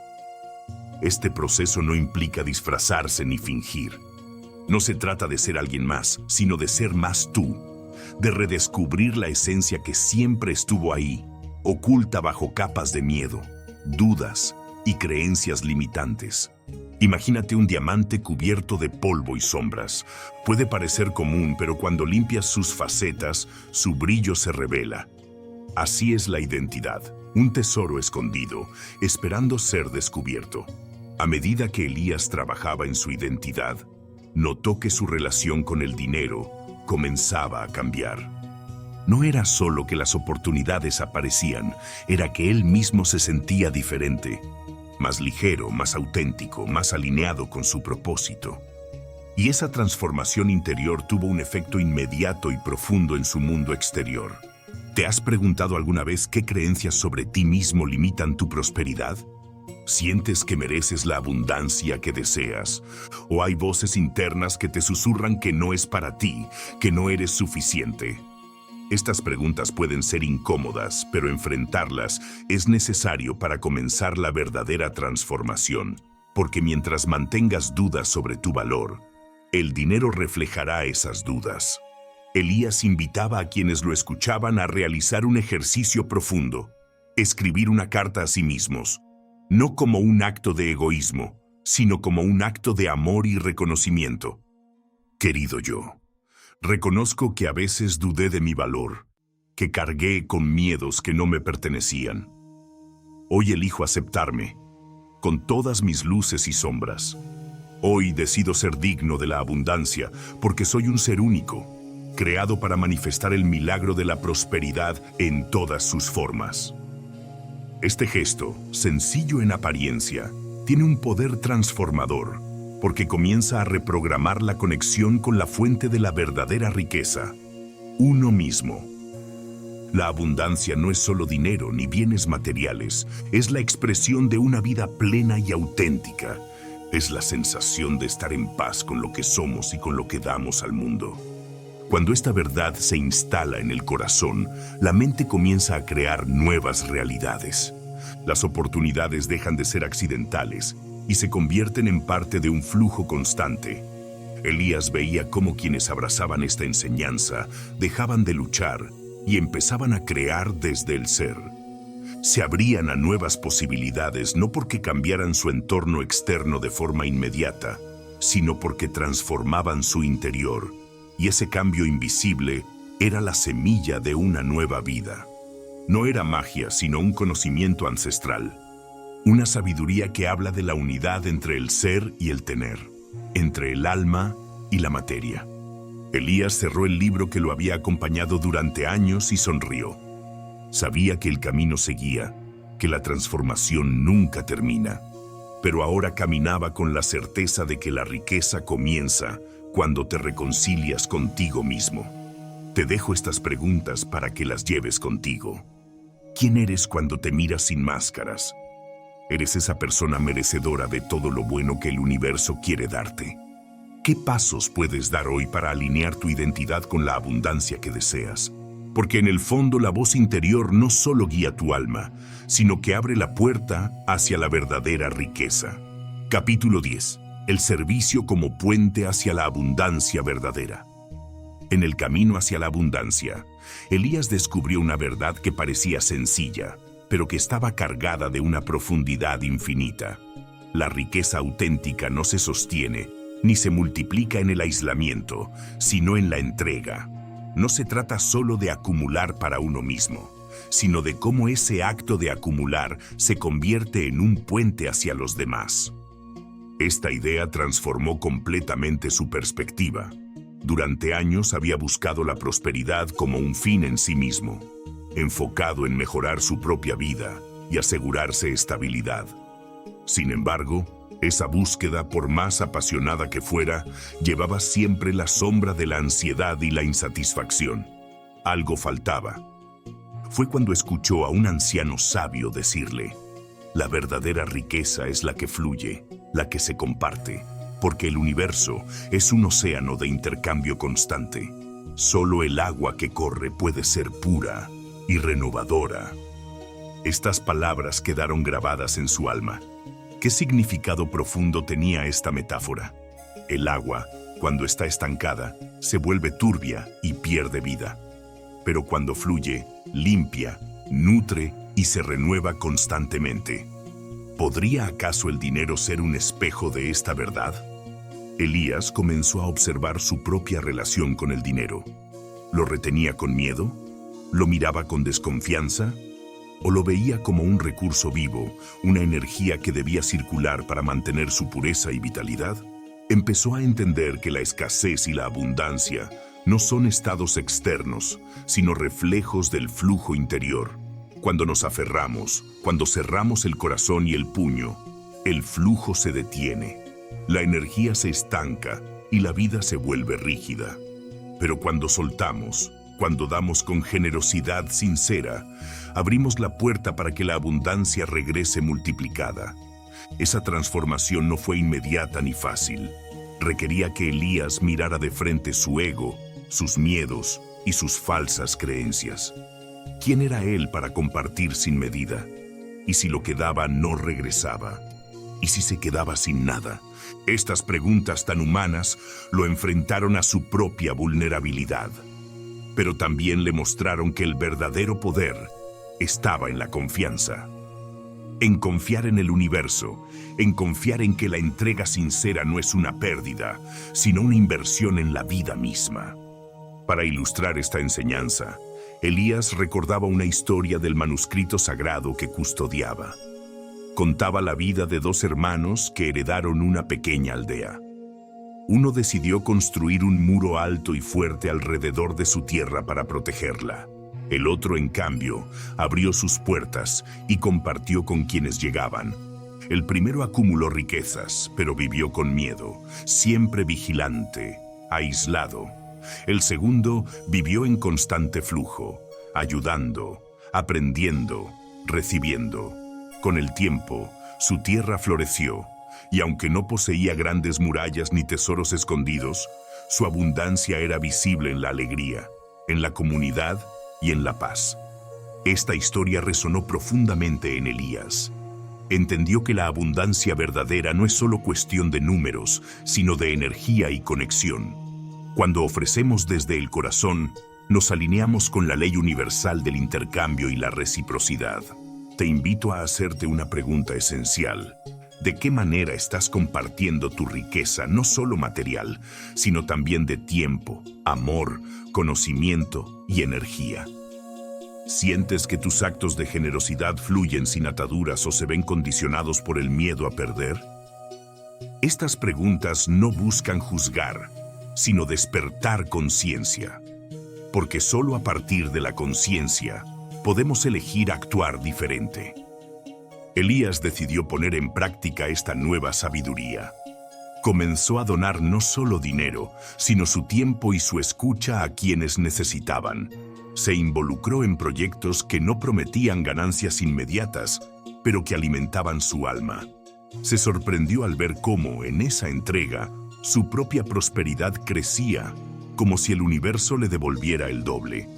Este proceso no implica disfrazarse ni fingir. No se trata de ser alguien más, sino de ser más tú, de redescubrir la esencia que siempre estuvo ahí, oculta bajo capas de miedo, dudas y creencias limitantes. Imagínate un diamante cubierto de polvo y sombras. Puede parecer común, pero cuando limpias sus facetas, su brillo se revela. Así es la identidad, un tesoro escondido, esperando ser descubierto. A medida que Elías trabajaba en su identidad, notó que su relación con el dinero comenzaba a cambiar. No era solo que las oportunidades aparecían, era que él mismo se sentía diferente, más ligero, más auténtico, más alineado con su propósito. Y esa transformación interior tuvo un efecto inmediato y profundo en su mundo exterior. ¿Te has preguntado alguna vez qué creencias sobre ti mismo limitan tu prosperidad? ¿Sientes que mereces la abundancia que deseas? ¿O hay voces internas que te susurran que no es para ti, que no eres suficiente? Estas preguntas pueden ser incómodas, pero enfrentarlas es necesario para comenzar la verdadera transformación, porque mientras mantengas dudas sobre tu valor, el dinero reflejará esas dudas. Elías invitaba a quienes lo escuchaban a realizar un ejercicio profundo, escribir una carta a sí mismos, no como un acto de egoísmo, sino como un acto de amor y reconocimiento. Querido yo, reconozco que a veces dudé de mi valor, que cargué con miedos que no me pertenecían. Hoy elijo aceptarme, con todas mis luces y sombras. Hoy decido ser digno de la abundancia, porque soy un ser único, creado para manifestar el milagro de la prosperidad en todas sus formas. Este gesto, sencillo en apariencia, tiene un poder transformador, porque comienza a reprogramar la conexión con la fuente de la verdadera riqueza, uno mismo. La abundancia no es solo dinero ni bienes materiales, es la expresión de una vida plena y auténtica. Es la sensación de estar en paz con lo que somos y con lo que damos al mundo. Cuando esta verdad se instala en el corazón, la mente comienza a crear nuevas realidades. Las oportunidades dejan de ser accidentales y se convierten en parte de un flujo constante. Elías veía cómo quienes abrazaban esta enseñanza dejaban de luchar y empezaban a crear desde el ser. Se abrían a nuevas posibilidades no porque cambiaran su entorno externo de forma inmediata, sino porque transformaban su interior, y ese cambio invisible era la semilla de una nueva vida. No era magia, sino un conocimiento ancestral, una sabiduría que habla de la unidad entre el ser y el tener, entre el alma y la materia. Elías cerró el libro que lo había acompañado durante años y sonrió. Sabía que el camino seguía, que la transformación nunca termina, pero ahora caminaba con la certeza de que la riqueza comienza cuando te reconcilias contigo mismo. Te dejo estas preguntas para que las lleves contigo. ¿Quién eres cuando te miras sin máscaras? ¿Eres esa persona merecedora de todo lo bueno que el universo quiere darte? ¿Qué pasos puedes dar hoy para alinear tu identidad con la abundancia que deseas? Porque en el fondo la voz interior no solo guía tu alma, sino que abre la puerta hacia la verdadera riqueza. Capítulo 10. El servicio como puente hacia la abundancia verdadera. En el camino hacia la abundancia, Elías descubrió una verdad que parecía sencilla, pero que estaba cargada de una profundidad infinita. La riqueza auténtica no se sostiene ni se multiplica en el aislamiento, sino en la entrega. No se trata solo de acumular para uno mismo, sino de cómo ese acto de acumular se convierte en un puente hacia los demás. Esta idea transformó completamente su perspectiva. Durante años había buscado la prosperidad como un fin en sí mismo, enfocado en mejorar su propia vida y asegurarse estabilidad. Sin embargo, esa búsqueda, por más apasionada que fuera, llevaba siempre la sombra de la ansiedad y la insatisfacción. Algo faltaba. Fue cuando escuchó a un anciano sabio decirle: la verdadera riqueza es la que fluye, la que se comparte, porque el universo es un océano de intercambio constante. Solo el agua que corre puede ser pura y renovadora. Estas palabras quedaron grabadas en su alma. ¿Qué significado profundo tenía esta metáfora? El agua, cuando está estancada, se vuelve turbia y pierde vida. Pero cuando fluye, limpia, nutre y se renueva constantemente. ¿Podría acaso el dinero ser un espejo de esta verdad? Elías comenzó a observar su propia relación con el dinero. ¿Lo retenía con miedo? ¿Lo miraba con desconfianza? ¿O lo veía como un recurso vivo, una energía que debía circular para mantener su pureza y vitalidad? Empezó a entender que la escasez y la abundancia no son estados externos, sino reflejos del flujo interior. Cuando nos aferramos, cuando cerramos el corazón y el puño, el flujo se detiene, la energía se estanca y la vida se vuelve rígida. Pero cuando soltamos, cuando damos con generosidad sincera, abrimos la puerta para que la abundancia regrese multiplicada. Esa transformación no fue inmediata ni fácil. Requería que Elías mirara de frente su ego, sus miedos y sus falsas creencias. ¿Quién era él para compartir sin medida? ¿Y si lo que daba no regresaba? ¿Y si se quedaba sin nada? Estas preguntas tan humanas lo enfrentaron a su propia vulnerabilidad. Pero también le mostraron que el verdadero poder estaba en la confianza. En confiar en el universo, en confiar en que la entrega sincera no es una pérdida, sino una inversión en la vida misma. Para ilustrar esta enseñanza, Elías recordaba una historia del manuscrito sagrado que custodiaba. Contaba la vida de dos hermanos que heredaron una pequeña aldea. Uno decidió construir un muro alto y fuerte alrededor de su tierra para protegerla. El otro, en cambio, abrió sus puertas y compartió con quienes llegaban. El primero acumuló riquezas, pero vivió con miedo, siempre vigilante, aislado. El segundo vivió en constante flujo, ayudando, aprendiendo, recibiendo. Con el tiempo, su tierra floreció, y aunque no poseía grandes murallas ni tesoros escondidos, su abundancia era visible en la alegría, en la comunidad y en la paz. Esta historia resonó profundamente en Elías. Entendió que la abundancia verdadera no es solo cuestión de números, sino de energía y conexión. Cuando ofrecemos desde el corazón, nos alineamos con la ley universal del intercambio y la reciprocidad. Te invito a hacerte una pregunta esencial. ¿De qué manera estás compartiendo tu riqueza, no solo material, sino también de tiempo, amor, conocimiento y energía? ¿Sientes que tus actos de generosidad fluyen sin ataduras o se ven condicionados por el miedo a perder? Estas preguntas no buscan juzgar, sino despertar conciencia. Porque solo a partir de la conciencia podemos elegir actuar diferente. Elías decidió poner en práctica esta nueva sabiduría. Comenzó a donar no solo dinero, sino su tiempo y su escucha a quienes necesitaban. Se involucró en proyectos que no prometían ganancias inmediatas, pero que alimentaban su alma. Se sorprendió al ver cómo, en esa entrega, su propia prosperidad crecía, como si el universo le devolviera el doble.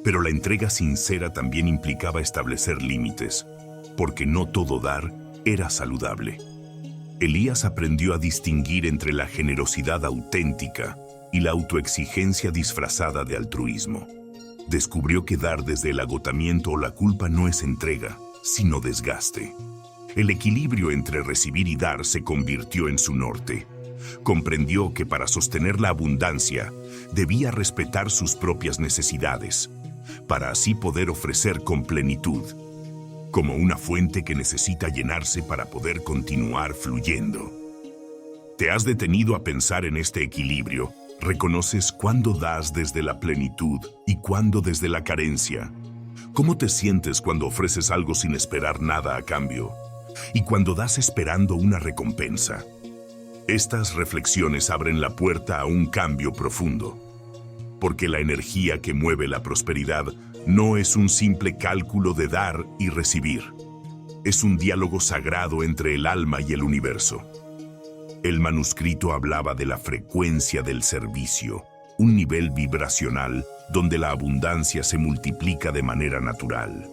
Pero la entrega sincera también implicaba establecer límites, porque no todo dar era saludable. Elías aprendió a distinguir entre la generosidad auténtica y la autoexigencia disfrazada de altruismo. Descubrió que dar desde el agotamiento o la culpa no es entrega, sino desgaste. El equilibrio entre recibir y dar se convirtió en su norte. Comprendió que para sostener la abundancia, debía respetar sus propias necesidades, para así poder ofrecer con plenitud, como una fuente que necesita llenarse para poder continuar fluyendo. ¿Te has detenido a pensar en este equilibrio? ¿Reconoces cuándo das desde la plenitud y cuándo desde la carencia? ¿Cómo te sientes cuando ofreces algo sin esperar nada a cambio? Y cuando das esperando una recompensa. Estas reflexiones abren la puerta a un cambio profundo. Porque la energía que mueve la prosperidad no es un simple cálculo de dar y recibir. Es un diálogo sagrado entre el alma y el universo. El manuscrito hablaba de la frecuencia del servicio, un nivel vibracional donde la abundancia se multiplica de manera natural.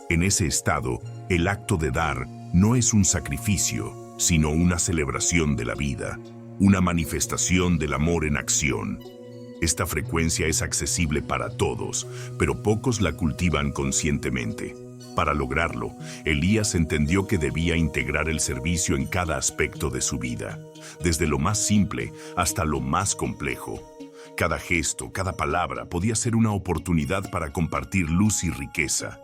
En ese estado, el acto de dar no es un sacrificio, sino una celebración de la vida, una manifestación del amor en acción. Esta frecuencia es accesible para todos, pero pocos la cultivan conscientemente. Para lograrlo, Elías entendió que debía integrar el servicio en cada aspecto de su vida, desde lo más simple hasta lo más complejo. Cada gesto, cada palabra podía ser una oportunidad para compartir luz y riqueza.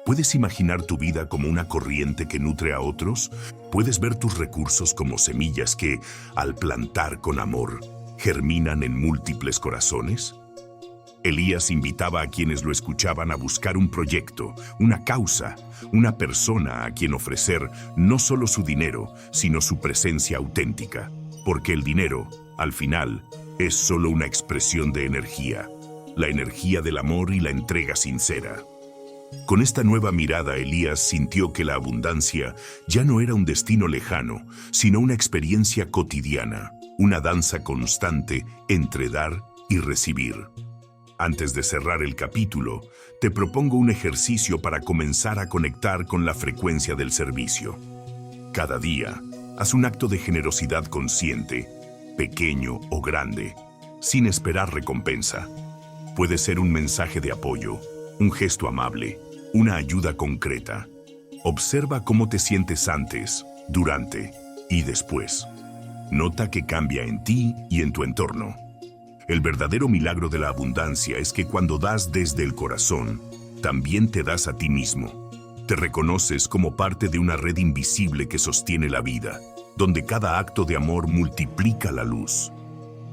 ¿Puedes imaginar tu vida como una corriente que nutre a otros? ¿Puedes ver tus recursos como semillas que, al plantar con amor, germinan en múltiples corazones? Elías invitaba a quienes lo escuchaban a buscar un proyecto, una causa, una persona a quien ofrecer no solo su dinero, sino su presencia auténtica. Porque el dinero, al final, es solo una expresión de energía, la energía del amor y la entrega sincera. Con esta nueva mirada, Elías sintió que la abundancia ya no era un destino lejano, sino una experiencia cotidiana, una danza constante entre dar y recibir. Antes de cerrar el capítulo, te propongo un ejercicio para comenzar a conectar con la frecuencia del servicio. Cada día, haz un acto de generosidad consciente, pequeño o grande, sin esperar recompensa. Puede ser un mensaje de apoyo, un gesto amable, una ayuda concreta. Observa cómo te sientes antes, durante y después. Nota que cambia en ti y en tu entorno. El verdadero milagro de la abundancia es que cuando das desde el corazón, también te das a ti mismo. Te reconoces como parte de una red invisible que sostiene la vida, donde cada acto de amor multiplica la luz.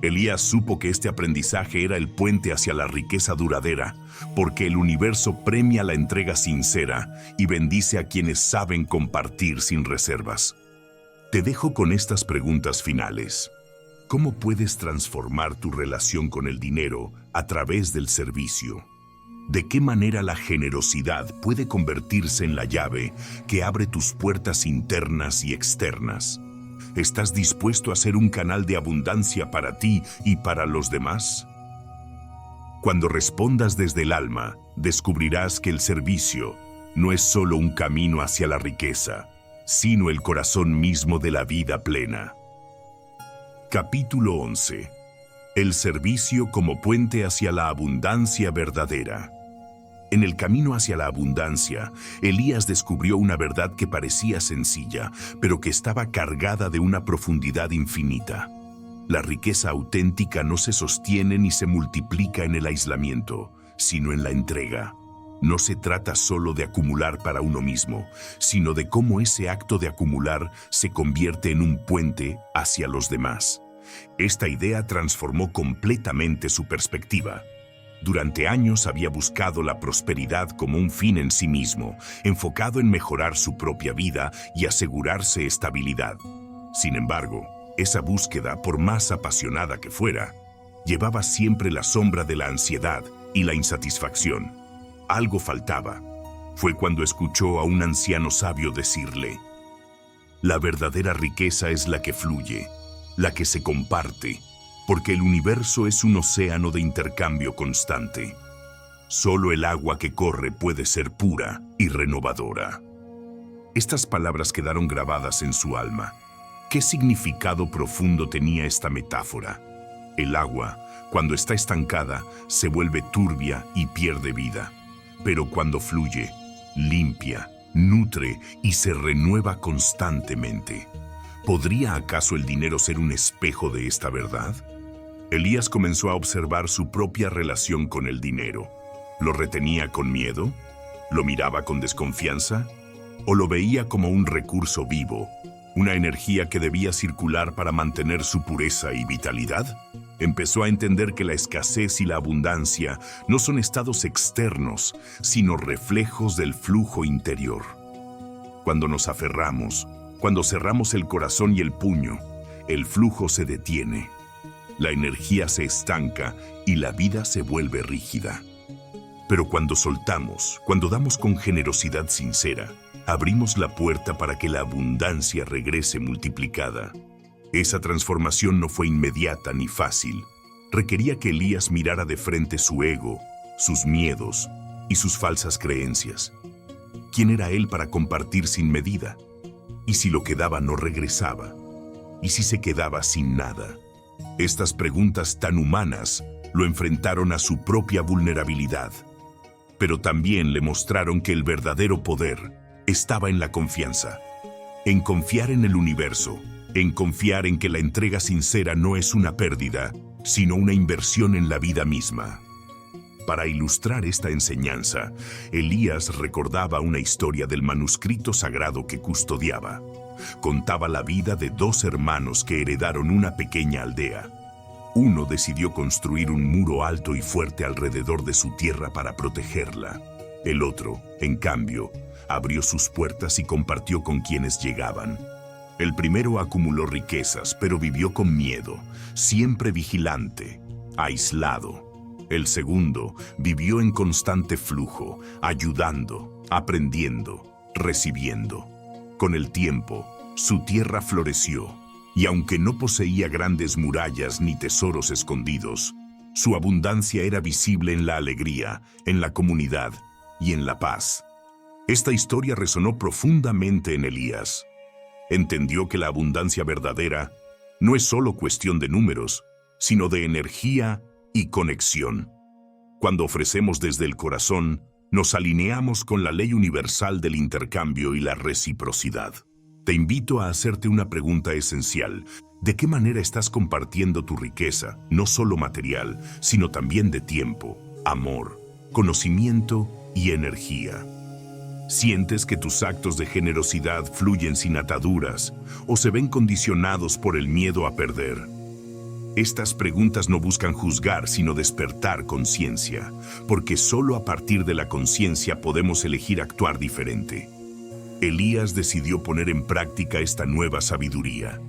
Elías supo que este aprendizaje era el puente hacia la riqueza duradera, porque el universo premia la entrega sincera y bendice a quienes saben compartir sin reservas. Te dejo con estas preguntas finales. ¿Cómo puedes transformar tu relación con el dinero a través del servicio? ¿De qué manera la generosidad puede convertirse en la llave que abre tus puertas internas y externas? ¿Estás dispuesto a ser un canal de abundancia para ti y para los demás? Cuando respondas desde el alma, descubrirás que el servicio no es solo un camino hacia la riqueza, sino el corazón mismo de la vida plena. Capítulo 11. El servicio como puente hacia la abundancia verdadera. En el camino hacia la abundancia, Elías descubrió una verdad que parecía sencilla, pero que estaba cargada de una profundidad infinita. La riqueza auténtica no se sostiene ni se multiplica en el aislamiento, sino en la entrega. No se trata solo de acumular para uno mismo, sino de cómo ese acto de acumular se convierte en un puente hacia los demás. Esta idea transformó completamente su perspectiva. Durante años había buscado la prosperidad como un fin en sí mismo, enfocado en mejorar su propia vida y asegurarse estabilidad. Sin embargo, esa búsqueda, por más apasionada que fuera, llevaba siempre la sombra de la ansiedad y la insatisfacción. Algo faltaba. Fue cuando escuchó a un anciano sabio decirle: la verdadera riqueza es la que fluye, la que se comparte, porque el universo es un océano de intercambio constante. Solo el agua que corre puede ser pura y renovadora. Estas palabras quedaron grabadas en su alma. ¿Qué significado profundo tenía esta metáfora? El agua, cuando está estancada, se vuelve turbia y pierde vida. Pero cuando fluye, limpia, nutre y se renueva constantemente. ¿Podría acaso el dinero ser un espejo de esta verdad? Elías comenzó a observar su propia relación con el dinero. ¿Lo retenía con miedo? ¿Lo miraba con desconfianza? ¿O lo veía como un recurso vivo, una energía que debía circular para mantener su pureza y vitalidad? Empezó a entender que la escasez y la abundancia no son estados externos, sino reflejos del flujo interior. Cuando nos aferramos, cuando cerramos el corazón y el puño, el flujo se detiene. La energía se estanca y la vida se vuelve rígida. Pero cuando soltamos, cuando damos con generosidad sincera, abrimos la puerta para que la abundancia regrese multiplicada. Esa transformación no fue inmediata ni fácil. Requería que Elías mirara de frente su ego, sus miedos y sus falsas creencias. ¿Quién era él para compartir sin medida? ¿Y si lo que daba no regresaba? ¿Y si se quedaba sin nada? Estas preguntas tan humanas lo enfrentaron a su propia vulnerabilidad, pero también le mostraron que el verdadero poder estaba en la confianza, en confiar en el universo, en confiar en que la entrega sincera no es una pérdida, sino una inversión en la vida misma. Para ilustrar esta enseñanza, Elías recordaba una historia del manuscrito sagrado que custodiaba. Contaba la vida de dos hermanos que heredaron una pequeña aldea. Uno decidió construir un muro alto y fuerte alrededor de su tierra para protegerla. El otro, en cambio, abrió sus puertas y compartió con quienes llegaban. El primero acumuló riquezas, pero vivió con miedo, siempre vigilante, aislado. El segundo vivió en constante flujo, ayudando, aprendiendo, recibiendo. Con el tiempo, su tierra floreció, y aunque no poseía grandes murallas ni tesoros escondidos, su abundancia era visible en la alegría, en la comunidad y en la paz. Esta historia resonó profundamente en Elías. Entendió que la abundancia verdadera no es solo cuestión de números, sino de energía y conexión. Cuando ofrecemos desde el corazón, nos alineamos con la ley universal del intercambio y la reciprocidad. Te invito a hacerte una pregunta esencial. ¿De qué manera estás compartiendo tu riqueza, no solo material, sino también de tiempo, amor, conocimiento y energía? ¿Sientes que tus actos de generosidad fluyen sin ataduras o se ven condicionados por el miedo a perder? Estas preguntas no buscan juzgar, sino despertar conciencia, porque solo a partir de la conciencia podemos elegir actuar diferente. Elías decidió poner en práctica esta nueva sabiduría.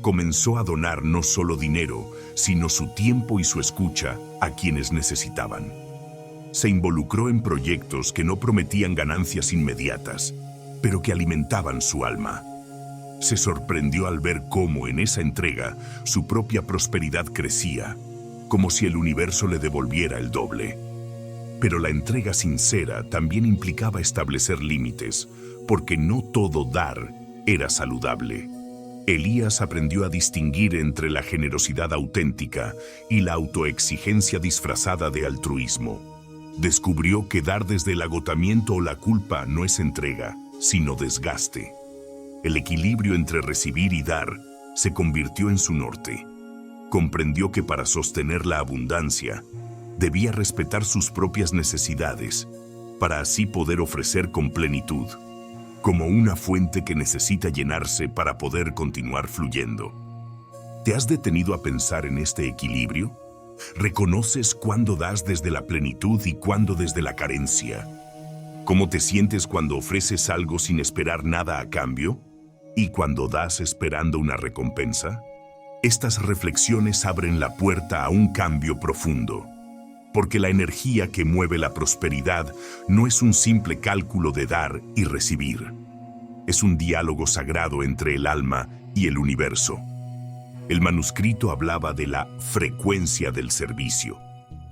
Comenzó a donar no solo dinero, sino su tiempo y su escucha a quienes necesitaban. Se involucró en proyectos que no prometían ganancias inmediatas, pero que alimentaban su alma. Se sorprendió al ver cómo en esa entrega su propia prosperidad crecía, como si el universo le devolviera el doble. Pero la entrega sincera también implicaba establecer límites, porque no todo dar era saludable. Elías aprendió a distinguir entre la generosidad auténtica y la autoexigencia disfrazada de altruismo. Descubrió que dar desde el agotamiento o la culpa no es entrega, sino desgaste. El equilibrio entre recibir y dar se convirtió en su norte. Comprendió que para sostener la abundancia, debía respetar sus propias necesidades, para así poder ofrecer con plenitud, como una fuente que necesita llenarse para poder continuar fluyendo. ¿Te has detenido a pensar en este equilibrio? ¿Reconoces cuándo das desde la plenitud y cuándo desde la carencia? ¿Cómo te sientes cuando ofreces algo sin esperar nada a cambio? ¿Y cuando das esperando una recompensa? Estas reflexiones abren la puerta a un cambio profundo, porque la energía que mueve la prosperidad no es un simple cálculo de dar y recibir. Es un diálogo sagrado entre el alma y el universo. El manuscrito hablaba de la frecuencia del servicio,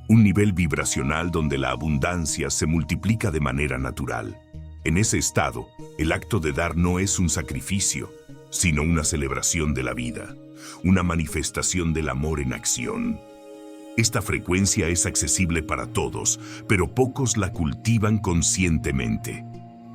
un nivel vibracional donde la abundancia se multiplica de manera natural. En ese estado, el acto de dar no es un sacrificio, sino una celebración de la vida, una manifestación del amor en acción. Esta frecuencia es accesible para todos, pero pocos la cultivan conscientemente.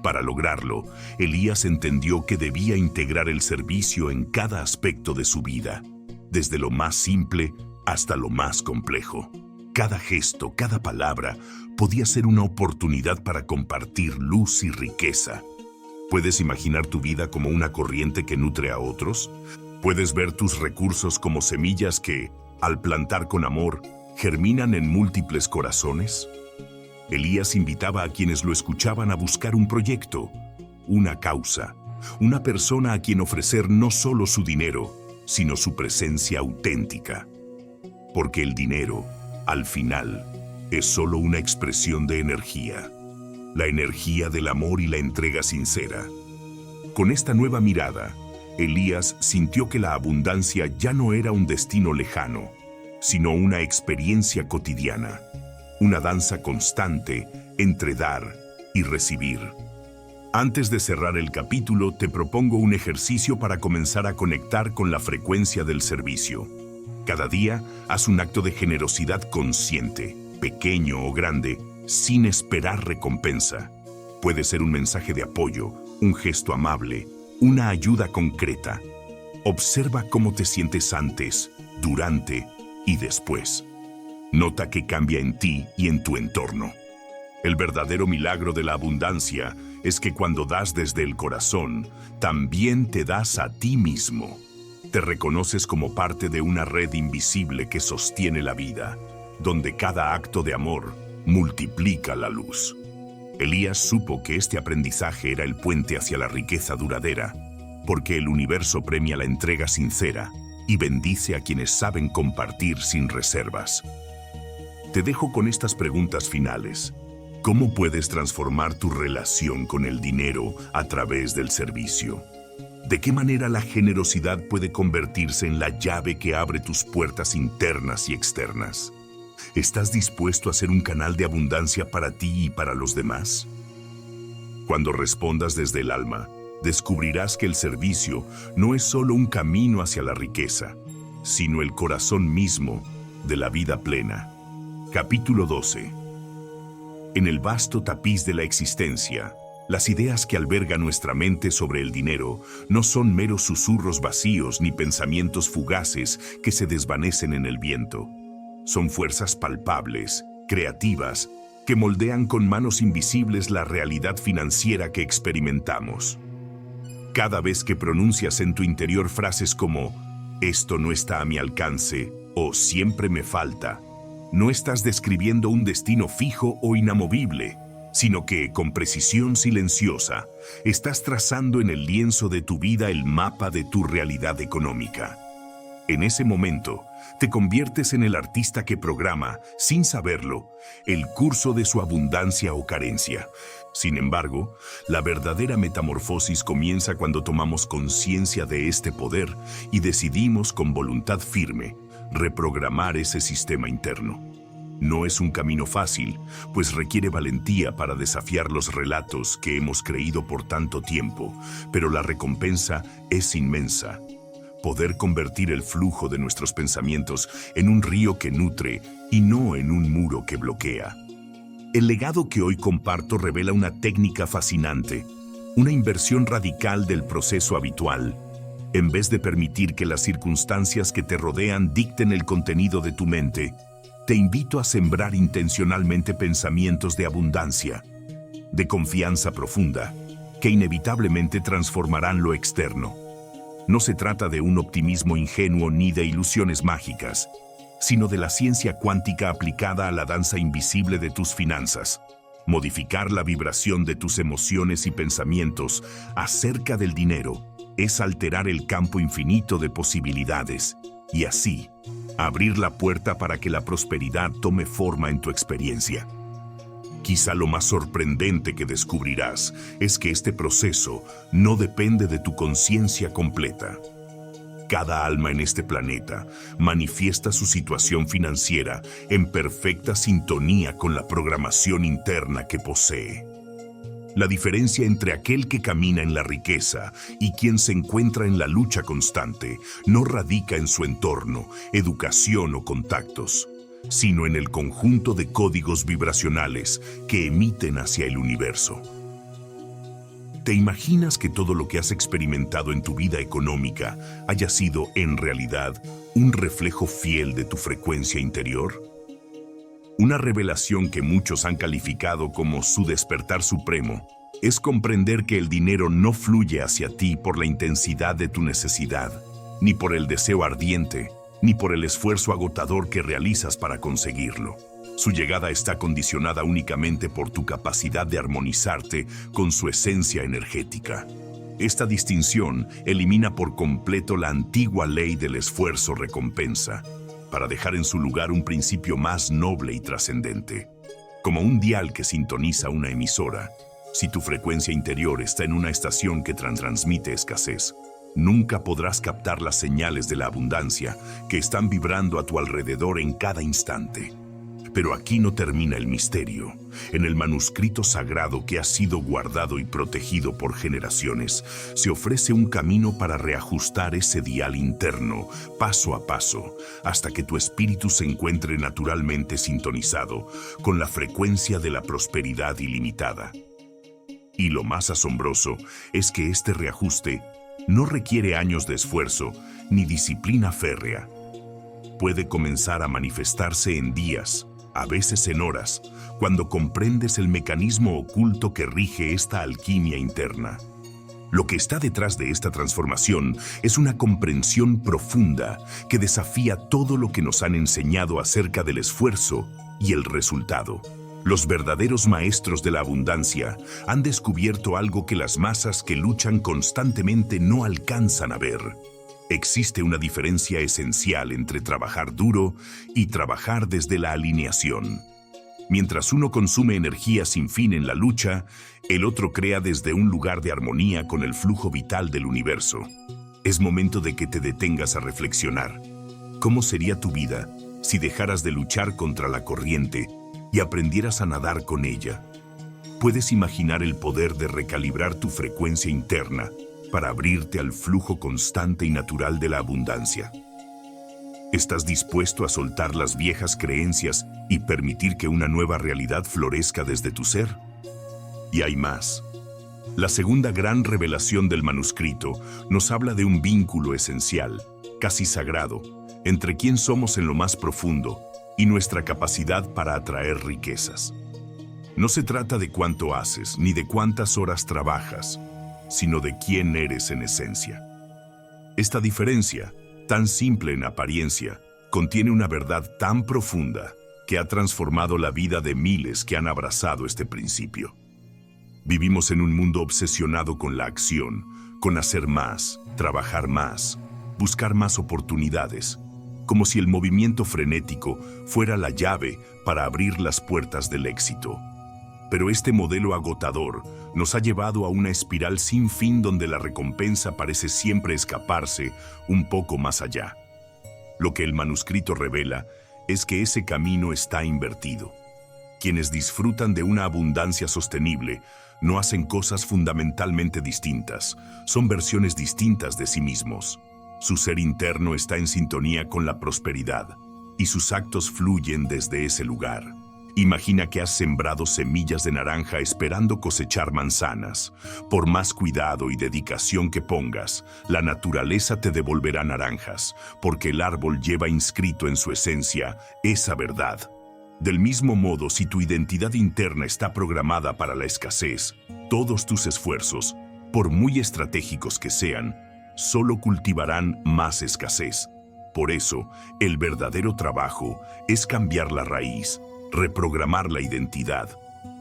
Para lograrlo, Elías entendió que debía integrar el servicio en cada aspecto de su vida, desde lo más simple hasta lo más complejo. Cada gesto, cada palabra, podía ser una oportunidad para compartir luz y riqueza. ¿Puedes imaginar tu vida como una corriente que nutre a otros? ¿Puedes ver tus recursos como semillas que, al plantar con amor, germinan en múltiples corazones? Elías invitaba a quienes lo escuchaban a buscar un proyecto, una causa, una persona a quien ofrecer no solo su dinero, sino su presencia auténtica. Porque el dinero, al final, es solo una expresión de energía, la energía del amor y la entrega sincera. Con esta nueva mirada, Elías sintió que la abundancia ya no era un destino lejano, sino una experiencia cotidiana, una danza constante entre dar y recibir. Antes de cerrar el capítulo, te propongo un ejercicio para comenzar a conectar con la frecuencia del servicio. Cada día, haz un acto de generosidad consciente, pequeño o grande, sin esperar recompensa. Puede ser un mensaje de apoyo, un gesto amable, una ayuda concreta. Observa cómo te sientes antes, durante y después. Nota qué cambia en ti y en tu entorno. El verdadero milagro de la abundancia es que cuando das desde el corazón, también te das a ti mismo. Te reconoces como parte de una red invisible que sostiene la vida, donde cada acto de amor multiplica la luz. Elías supo que este aprendizaje era el puente hacia la riqueza duradera, porque el universo premia la entrega sincera y bendice a quienes saben compartir sin reservas. Te dejo con estas preguntas finales. ¿Cómo puedes transformar tu relación con el dinero a través del servicio? ¿De qué manera la generosidad puede convertirse en la llave que abre tus puertas internas y externas? ¿Estás dispuesto a ser un canal de abundancia para ti y para los demás? Cuando respondas desde el alma, descubrirás que el servicio no es solo un camino hacia la riqueza, sino el corazón mismo de la vida plena. Capítulo 12. En el vasto tapiz de la existencia, las ideas que alberga nuestra mente sobre el dinero no son meros susurros vacíos ni pensamientos fugaces que se desvanecen en el viento. Son fuerzas palpables, creativas, que moldean con manos invisibles la realidad financiera que experimentamos. Cada vez que pronuncias en tu interior frases como «esto no está a mi alcance» o «siempre me falta», no estás describiendo un destino fijo o inamovible, sino que, con precisión silenciosa, estás trazando en el lienzo de tu vida el mapa de tu realidad económica. En ese momento, te conviertes en el artista que programa, sin saberlo, el curso de su abundancia o carencia. Sin embargo, la verdadera metamorfosis comienza cuando tomamos conciencia de este poder y decidimos con voluntad firme reprogramar ese sistema interno. No es un camino fácil, pues requiere valentía para desafiar los relatos que hemos creído por tanto tiempo, pero la recompensa es inmensa. Poder convertir el flujo de nuestros pensamientos en un río que nutre y no en un muro que bloquea. El legado que hoy comparto revela una técnica fascinante, una inversión radical del proceso habitual. En vez de permitir que las circunstancias que te rodean dicten el contenido de tu mente, te invito a sembrar intencionalmente pensamientos de abundancia, de confianza profunda, que inevitablemente transformarán lo externo. No se trata de un optimismo ingenuo ni de ilusiones mágicas, sino de la ciencia cuántica aplicada a la danza invisible de tus finanzas. Modificar la vibración de tus emociones y pensamientos acerca del dinero es alterar el campo infinito de posibilidades y así abrir la puerta para que la prosperidad tome forma en tu experiencia. Quizá lo más sorprendente que descubrirás es que este proceso no depende de tu conciencia completa. Cada alma en este planeta manifiesta su situación financiera en perfecta sintonía con la programación interna que posee. La diferencia entre aquel que camina en la riqueza y quien se encuentra en la lucha constante no radica en su entorno, educación o contactos, sino en el conjunto de códigos vibracionales que emiten hacia el universo. ¿Te imaginas que todo lo que has experimentado en tu vida económica haya sido, en realidad, un reflejo fiel de tu frecuencia interior? Una revelación que muchos han calificado como su despertar supremo es comprender que el dinero no fluye hacia ti por la intensidad de tu necesidad, ni por el deseo ardiente, ni por el esfuerzo agotador que realizas para conseguirlo. Su llegada está condicionada únicamente por tu capacidad de armonizarte con su esencia energética. Esta distinción elimina por completo la antigua ley del esfuerzo-recompensa, para dejar en su lugar un principio más noble y trascendente. Como un dial que sintoniza una emisora, si tu frecuencia interior está en una estación que transmite escasez, nunca podrás captar las señales de la abundancia que están vibrando a tu alrededor en cada instante. Pero aquí no termina el misterio. En el manuscrito sagrado que ha sido guardado y protegido por generaciones, se ofrece un camino para reajustar ese dial interno, paso a paso, hasta que tu espíritu se encuentre naturalmente sintonizado con la frecuencia de la prosperidad ilimitada. Y lo más asombroso es que este reajuste no requiere años de esfuerzo ni disciplina férrea. Puede comenzar a manifestarse en días, a veces en horas, cuando comprendes el mecanismo oculto que rige esta alquimia interna. Lo que está detrás de esta transformación es una comprensión profunda que desafía todo lo que nos han enseñado acerca del esfuerzo y el resultado. Los verdaderos maestros de la abundancia han descubierto algo que las masas que luchan constantemente no alcanzan a ver. Existe una diferencia esencial entre trabajar duro y trabajar desde la alineación. Mientras uno consume energía sin fin en la lucha, el otro crea desde un lugar de armonía con el flujo vital del universo. Es momento de que te detengas a reflexionar. ¿Cómo sería tu vida si dejaras de luchar contra la corriente y aprendieras a nadar con ella? ¿Puedes imaginar el poder de recalibrar tu frecuencia interna para abrirte al flujo constante y natural de la abundancia? ¿Estás dispuesto a soltar las viejas creencias y permitir que una nueva realidad florezca desde tu ser? Y hay más. La segunda gran revelación del manuscrito nos habla de un vínculo esencial, casi sagrado, entre quién somos en lo más profundo y nuestra capacidad para atraer riquezas. No se trata de cuánto haces ni de cuántas horas trabajas, sino de quién eres en esencia. Esta diferencia, tan simple en apariencia, contiene una verdad tan profunda que ha transformado la vida de miles que han abrazado este principio. Vivimos en un mundo obsesionado con la acción, con hacer más, trabajar más, buscar más oportunidades. como si el movimiento frenético fuera la llave para abrir las puertas del éxito. Pero este modelo agotador nos ha llevado a una espiral sin fin donde la recompensa parece siempre escaparse un poco más allá. Lo que el manuscrito revela es que ese camino está invertido. Quienes disfrutan de una abundancia sostenible no hacen cosas fundamentalmente distintas, son versiones distintas de sí mismos. Su ser interno está en sintonía con la prosperidad y sus actos fluyen desde ese lugar. Imagina que has sembrado semillas de naranja esperando cosechar manzanas. Por más cuidado y dedicación que pongas, la naturaleza te devolverá naranjas, porque el árbol lleva inscrito en su esencia esa verdad. Del mismo modo, si tu identidad interna está programada para la escasez, todos tus esfuerzos, por muy estratégicos que sean, solo cultivarán más escasez. Por eso, el verdadero trabajo es cambiar la raíz, reprogramar la identidad,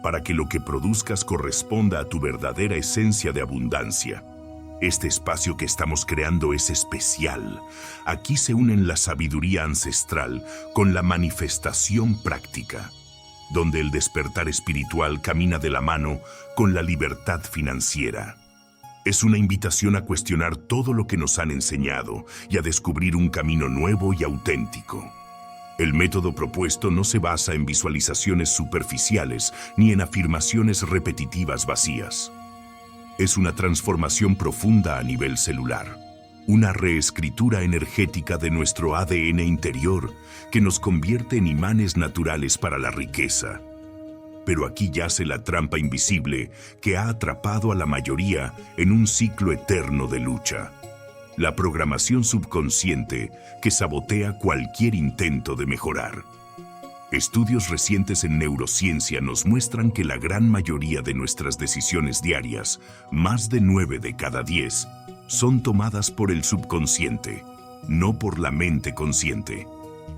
para que lo que produzcas corresponda a tu verdadera esencia de abundancia. Este espacio que estamos creando es especial. Aquí se unen la sabiduría ancestral con la manifestación práctica, donde el despertar espiritual camina de la mano con la libertad financiera. Es una invitación a cuestionar todo lo que nos han enseñado y a descubrir un camino nuevo y auténtico. El método propuesto no se basa en visualizaciones superficiales ni en afirmaciones repetitivas vacías. Es una transformación profunda a nivel celular, una reescritura energética de nuestro ADN interior que nos convierte en imanes naturales para la riqueza. Pero aquí yace la trampa invisible que ha atrapado a la mayoría en un ciclo eterno de lucha. La programación subconsciente que sabotea cualquier intento de mejorar. Estudios recientes en neurociencia nos muestran que la gran mayoría de nuestras decisiones diarias, más de 9 de cada 10, son tomadas por el subconsciente, no por la mente consciente.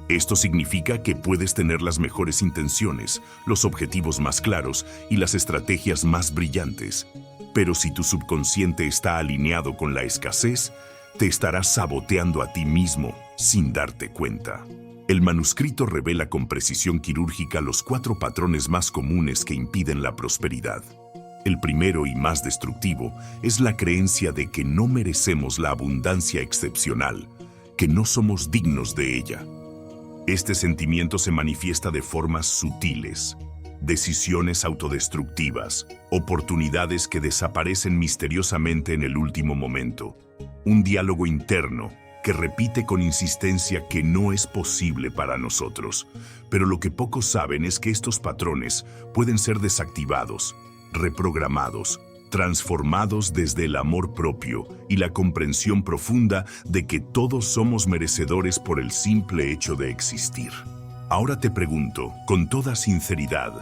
Esto significa que puedes tener las mejores intenciones, los objetivos más claros y las estrategias más brillantes. Pero si tu subconsciente está alineado con la escasez, te estarás saboteando a ti mismo sin darte cuenta. El manuscrito revela con precisión quirúrgica los 4 patrones más comunes que impiden la prosperidad. El primero y más destructivo es la creencia de que no merecemos la abundancia excepcional, que no somos dignos de ella. Este sentimiento se manifiesta de formas sutiles, decisiones autodestructivas, oportunidades que desaparecen misteriosamente en el último momento, un diálogo interno que repite con insistencia que no es posible para nosotros. Pero lo que pocos saben es que estos patrones pueden ser desactivados, reprogramados, transformados desde el amor propio y la comprensión profunda de que todos somos merecedores por el simple hecho de existir. Ahora te pregunto, con toda sinceridad,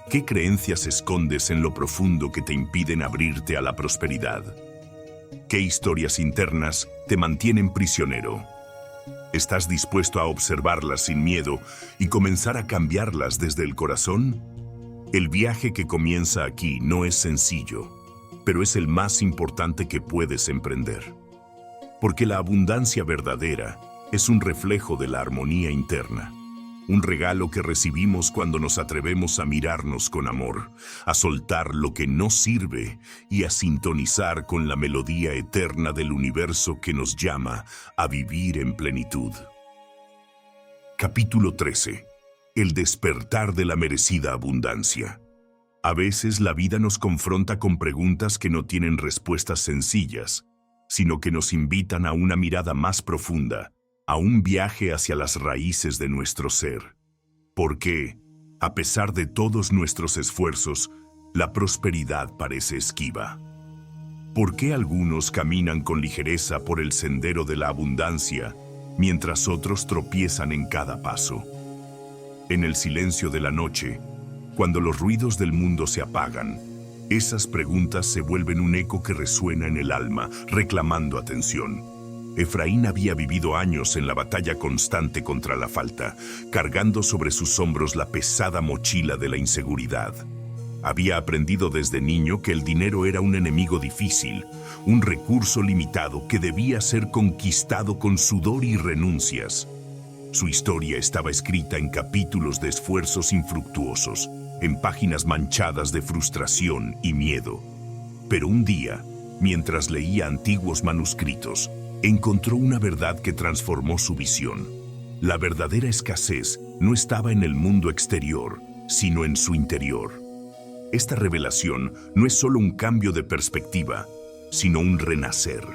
¿qué creencias escondes en lo profundo que te impiden abrirte a la prosperidad? ¿Qué historias internas te mantienen prisionero? ¿Estás dispuesto a observarlas sin miedo y comenzar a cambiarlas desde el corazón? El viaje que comienza aquí no es sencillo, pero es el más importante que puedes emprender. Porque la abundancia verdadera es un reflejo de la armonía interna. Un regalo que recibimos cuando nos atrevemos a mirarnos con amor, a soltar lo que no sirve y a sintonizar con la melodía eterna del universo que nos llama a vivir en plenitud. Capítulo 13. El despertar de la merecida abundancia. A veces la vida nos confronta con preguntas que no tienen respuestas sencillas, sino que nos invitan a una mirada más profunda, a un viaje hacia las raíces de nuestro ser. ¿Por qué, a pesar de todos nuestros esfuerzos, la prosperidad parece esquiva? ¿Por qué algunos caminan con ligereza por el sendero de la abundancia, mientras otros tropiezan en cada paso? En el silencio de la noche, cuando los ruidos del mundo se apagan, esas preguntas se vuelven un eco que resuena en el alma, reclamando atención. Efraín había vivido años en la batalla constante contra la falta, cargando sobre sus hombros la pesada mochila de la inseguridad. Había aprendido desde niño que el dinero era un enemigo difícil, un recurso limitado que debía ser conquistado con sudor y renuncias. Su historia estaba escrita en capítulos de esfuerzos infructuosos, en páginas manchadas de frustración y miedo. Pero un día, mientras leía antiguos manuscritos, encontró una verdad que transformó su visión. La verdadera escasez no estaba en el mundo exterior, sino en su interior. Esta revelación no es solo un cambio de perspectiva, sino un renacer.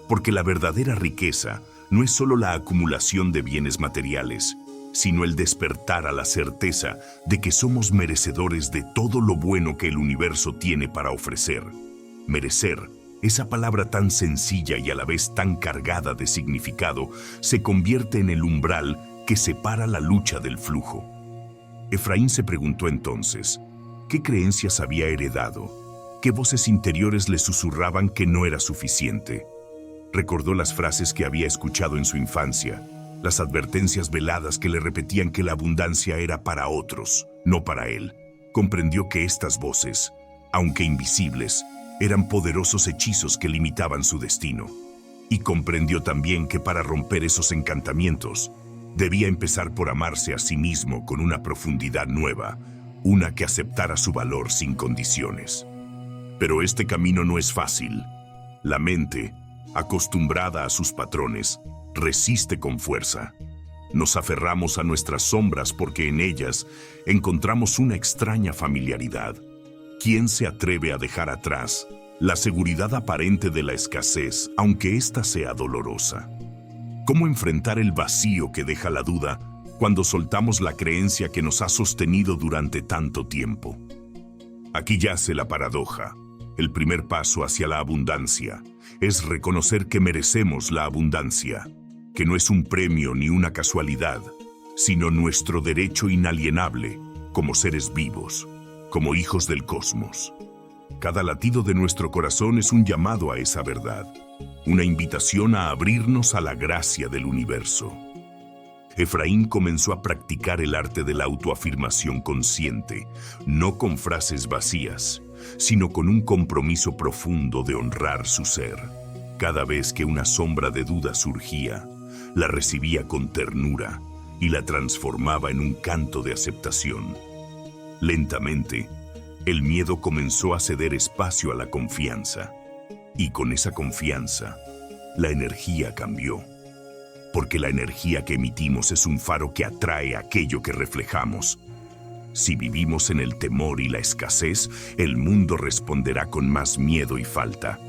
Porque la verdadera riqueza no es solo la acumulación de bienes materiales, sino el despertar a la certeza de que somos merecedores de todo lo bueno que el universo tiene para ofrecer. Merecer, esa palabra tan sencilla y a la vez tan cargada de significado, se convierte en el umbral que separa la lucha del flujo. Efraín se preguntó entonces, ¿qué creencias había heredado? ¿Qué voces interiores le susurraban que no era suficiente? Recordó las frases que había escuchado en su infancia, las advertencias veladas que le repetían que la abundancia era para otros, no para él. Comprendió que estas voces, aunque invisibles, eran poderosos hechizos que limitaban su destino. Y comprendió también que para romper esos encantamientos, debía empezar por amarse a sí mismo con una profundidad nueva, una que aceptara su valor sin condiciones. Pero este camino no es fácil. La mente, acostumbrada a sus patrones, resiste con fuerza. Nos aferramos a nuestras sombras porque en ellas encontramos una extraña familiaridad. ¿Quién se atreve a dejar atrás la seguridad aparente de la escasez, aunque ésta sea dolorosa? ¿Cómo enfrentar el vacío que deja la duda cuando soltamos la creencia que nos ha sostenido durante tanto tiempo? Aquí yace la paradoja. El primer paso hacia la abundancia es reconocer que merecemos la abundancia, que no es un premio ni una casualidad, sino nuestro derecho inalienable como seres vivos, como hijos del cosmos. Cada latido de nuestro corazón es un llamado a esa verdad, una invitación a abrirnos a la gracia del universo. Efraín comenzó a practicar el arte de la autoafirmación consciente, no con frases vacías, sino con un compromiso profundo de honrar su ser. Cada vez que una sombra de duda surgía, la recibía con ternura y la transformaba en un canto de aceptación. Lentamente, el miedo comenzó a ceder espacio a la confianza, y con esa confianza, la energía cambió. Porque la energía que emitimos es un faro que atrae aquello que reflejamos. Si vivimos en el temor y la escasez, el mundo responderá con más miedo y falta.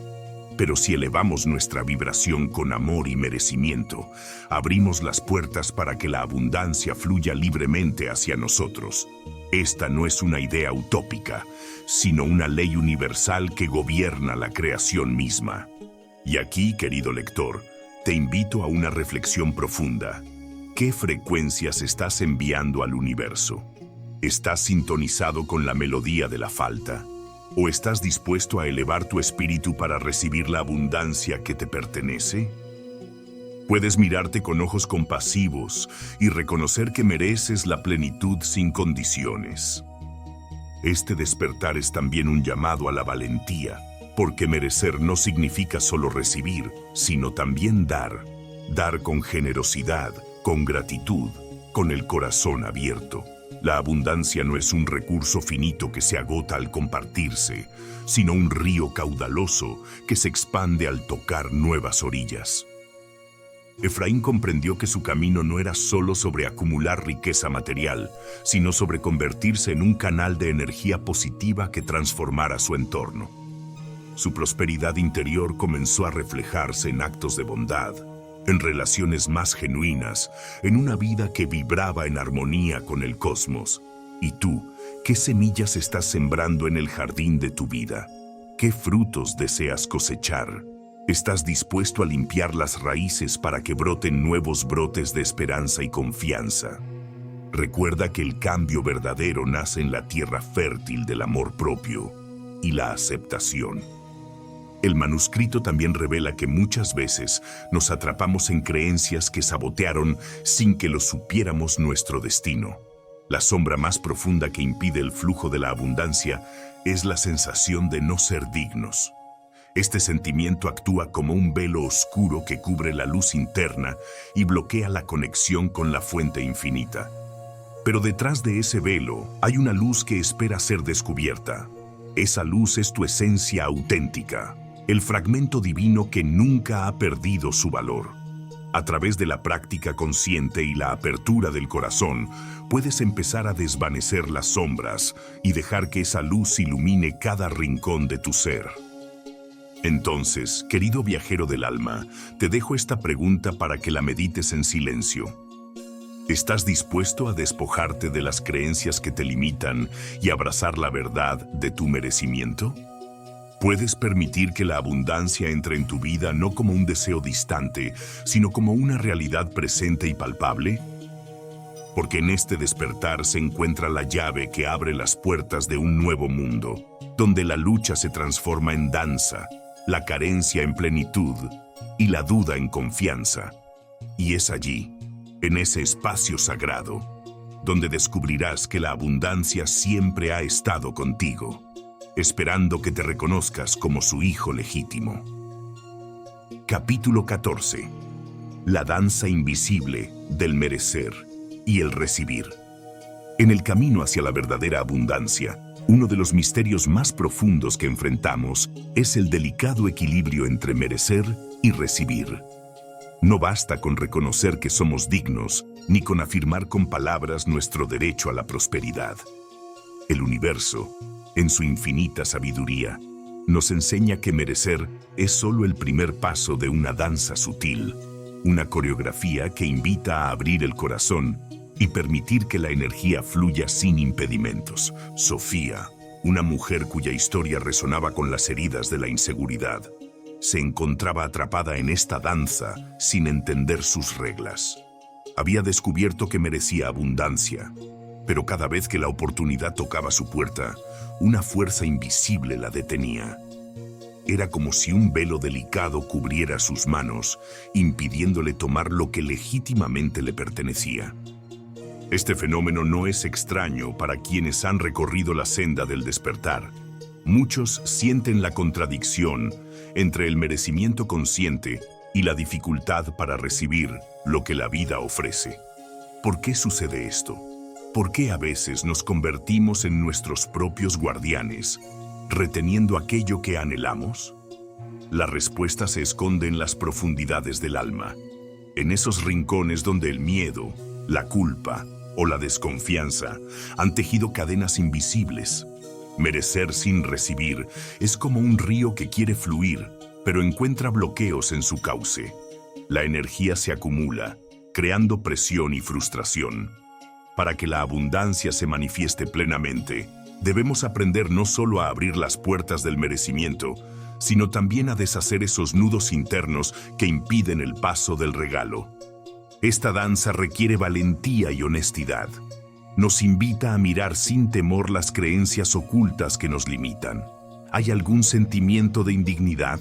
Pero si elevamos nuestra vibración con amor y merecimiento, abrimos las puertas para que la abundancia fluya libremente hacia nosotros. Esta no es una idea utópica, sino una ley universal que gobierna la creación misma. Y aquí, querido lector, te invito a una reflexión profunda. ¿Qué frecuencias estás enviando al universo? ¿Estás sintonizado con la melodía de la falta? ¿O estás dispuesto a elevar tu espíritu para recibir la abundancia que te pertenece? Puedes mirarte con ojos compasivos y reconocer que mereces la plenitud sin condiciones. Este despertar es también un llamado a la valentía, porque merecer no significa solo recibir, sino también dar. Dar con generosidad, con gratitud, con el corazón abierto. La abundancia no es un recurso finito que se agota al compartirse, sino un río caudaloso que se expande al tocar nuevas orillas. Efraín comprendió que su camino no era solo sobre acumular riqueza material, sino sobre convertirse en un canal de energía positiva que transformara su entorno. Su prosperidad interior comenzó a reflejarse en actos de bondad, en relaciones más genuinas, en una vida que vibraba en armonía con el cosmos. ¿Y tú, qué semillas estás sembrando en el jardín de tu vida? ¿Qué frutos deseas cosechar? ¿Estás dispuesto a limpiar las raíces para que broten nuevos brotes de esperanza y confianza? Recuerda que el cambio verdadero nace en la tierra fértil del amor propio y la aceptación. El manuscrito también revela que muchas veces nos atrapamos en creencias que sabotearon sin que lo supiéramos nuestro destino. La sombra más profunda que impide el flujo de la abundancia es la sensación de no ser dignos. Este sentimiento actúa como un velo oscuro que cubre la luz interna y bloquea la conexión con la fuente infinita. Pero detrás de ese velo hay una luz que espera ser descubierta. Esa luz es tu esencia auténtica, el fragmento divino que nunca ha perdido su valor. A través de la práctica consciente y la apertura del corazón, puedes empezar a desvanecer las sombras y dejar que esa luz ilumine cada rincón de tu ser. Entonces, querido viajero del alma, te dejo esta pregunta para que la medites en silencio. ¿Estás dispuesto a despojarte de las creencias que te limitan y abrazar la verdad de tu merecimiento? ¿Puedes permitir que la abundancia entre en tu vida no como un deseo distante, sino como una realidad presente y palpable? Porque en este despertar se encuentra la llave que abre las puertas de un nuevo mundo, donde la lucha se transforma en danza, la carencia en plenitud y la duda en confianza. Y es allí, en ese espacio sagrado, donde descubrirás que la abundancia siempre ha estado contigo, esperando que te reconozcas como su hijo legítimo. Capítulo 14. La danza invisible del merecer y el recibir. En el camino hacia la verdadera abundancia, uno de los misterios más profundos que enfrentamos es el delicado equilibrio entre merecer y recibir. No basta con reconocer que somos dignos, ni con afirmar con palabras nuestro derecho a la prosperidad. El universo, en su infinita sabiduría, nos enseña que merecer es solo el primer paso de una danza sutil, una coreografía que invita a abrir el corazón y permitir que la energía fluya sin impedimentos. Sofía, una mujer cuya historia resonaba con las heridas de la inseguridad, se encontraba atrapada en esta danza sin entender sus reglas. Había descubierto que merecía abundancia, pero cada vez que la oportunidad tocaba su puerta, una fuerza invisible la detenía. Era como si un velo delicado cubriera sus manos, impidiéndole tomar lo que legítimamente le pertenecía. Este fenómeno no es extraño para quienes han recorrido la senda del despertar. Muchos sienten la contradicción entre el merecimiento consciente y la dificultad para recibir lo que la vida ofrece. ¿Por qué sucede esto? ¿Por qué a veces nos convertimos en nuestros propios guardianes, reteniendo aquello que anhelamos? La respuesta se esconde en las profundidades del alma, en esos rincones donde el miedo, la culpa o la desconfianza han tejido cadenas invisibles. Merecer sin recibir es como un río que quiere fluir, pero encuentra bloqueos en su cauce. La energía se acumula, creando presión y frustración. Para que la abundancia se manifieste plenamente, debemos aprender no solo a abrir las puertas del merecimiento, sino también a deshacer esos nudos internos que impiden el paso del regalo. Esta danza requiere valentía y honestidad. Nos invita a mirar sin temor las creencias ocultas que nos limitan. ¿Hay algún sentimiento de indignidad?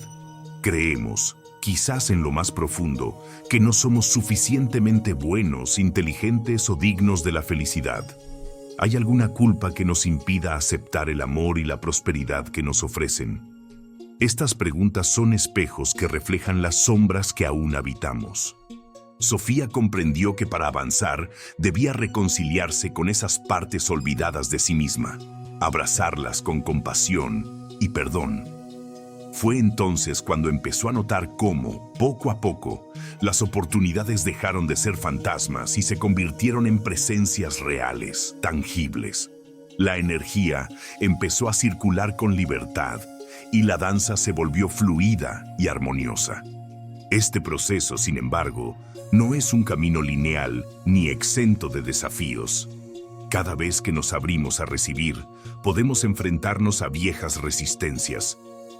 Creemos, quizás en lo más profundo, que no somos suficientemente buenos, inteligentes o dignos de la felicidad. ¿Hay alguna culpa que nos impida aceptar el amor y la prosperidad que nos ofrecen? Estas preguntas son espejos que reflejan las sombras que aún habitamos. Sofía comprendió que para avanzar debía reconciliarse con esas partes olvidadas de sí misma, abrazarlas con compasión y perdón. Fue entonces cuando empezó a notar cómo, poco a poco, las oportunidades dejaron de ser fantasmas y se convirtieron en presencias reales, tangibles. La energía empezó a circular con libertad y la danza se volvió fluida y armoniosa. Este proceso, sin embargo, no es un camino lineal ni exento de desafíos. Cada vez que nos abrimos a recibir, podemos enfrentarnos a viejas resistencias,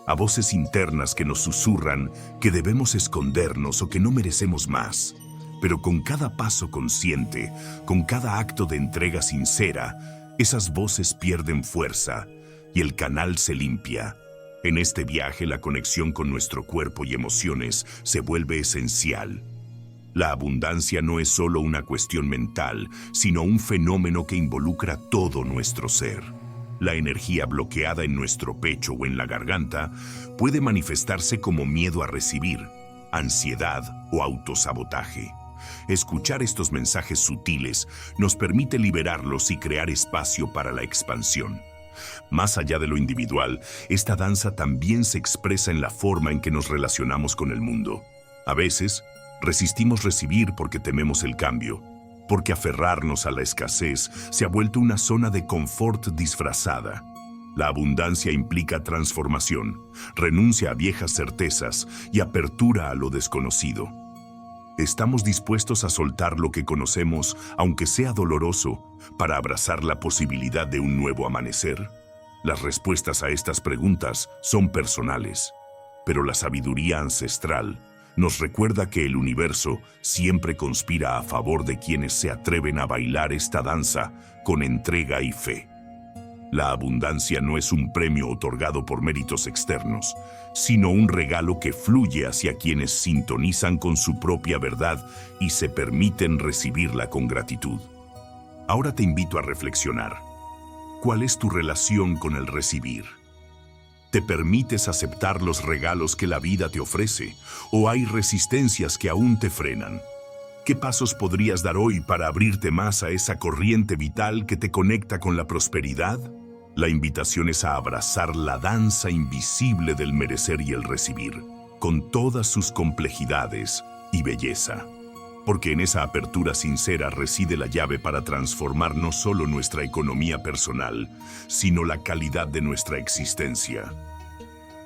a voces internas que nos susurran que debemos escondernos o que no merecemos más. Pero con cada paso consciente, con cada acto de entrega sincera, esas voces pierden fuerza y el canal se limpia. En este viaje, la conexión con nuestro cuerpo y emociones se vuelve esencial. La abundancia no es solo una cuestión mental, sino un fenómeno que involucra todo nuestro ser. La energía bloqueada en nuestro pecho o en la garganta puede manifestarse como miedo a recibir, ansiedad o autosabotaje. Escuchar estos mensajes sutiles nos permite liberarlos y crear espacio para la expansión. Más allá de lo individual, esta danza también se expresa en la forma en que nos relacionamos con el mundo. A veces, resistimos recibir porque tememos el cambio, porque aferrarnos a la escasez se ha vuelto una zona de confort disfrazada. La abundancia implica transformación, renuncia a viejas certezas y apertura a lo desconocido. ¿Estamos dispuestos a soltar lo que conocemos, aunque sea doloroso, para abrazar la posibilidad de un nuevo amanecer? Las respuestas a estas preguntas son personales, pero la sabiduría ancestral nos recuerda que el universo siempre conspira a favor de quienes se atreven a bailar esta danza con entrega y fe. La abundancia no es un premio otorgado por méritos externos, sino un regalo que fluye hacia quienes sintonizan con su propia verdad y se permiten recibirla con gratitud. Ahora te invito a reflexionar. ¿Cuál es tu relación con el recibir? ¿Te permites aceptar los regalos que la vida te ofrece o hay resistencias que aún te frenan? ¿Qué pasos podrías dar hoy para abrirte más a esa corriente vital que te conecta con la prosperidad? La invitación es a abrazar la danza invisible del merecer y el recibir, con todas sus complejidades y belleza. Porque en esa apertura sincera reside la llave para transformar no solo nuestra economía personal, sino la calidad de nuestra existencia.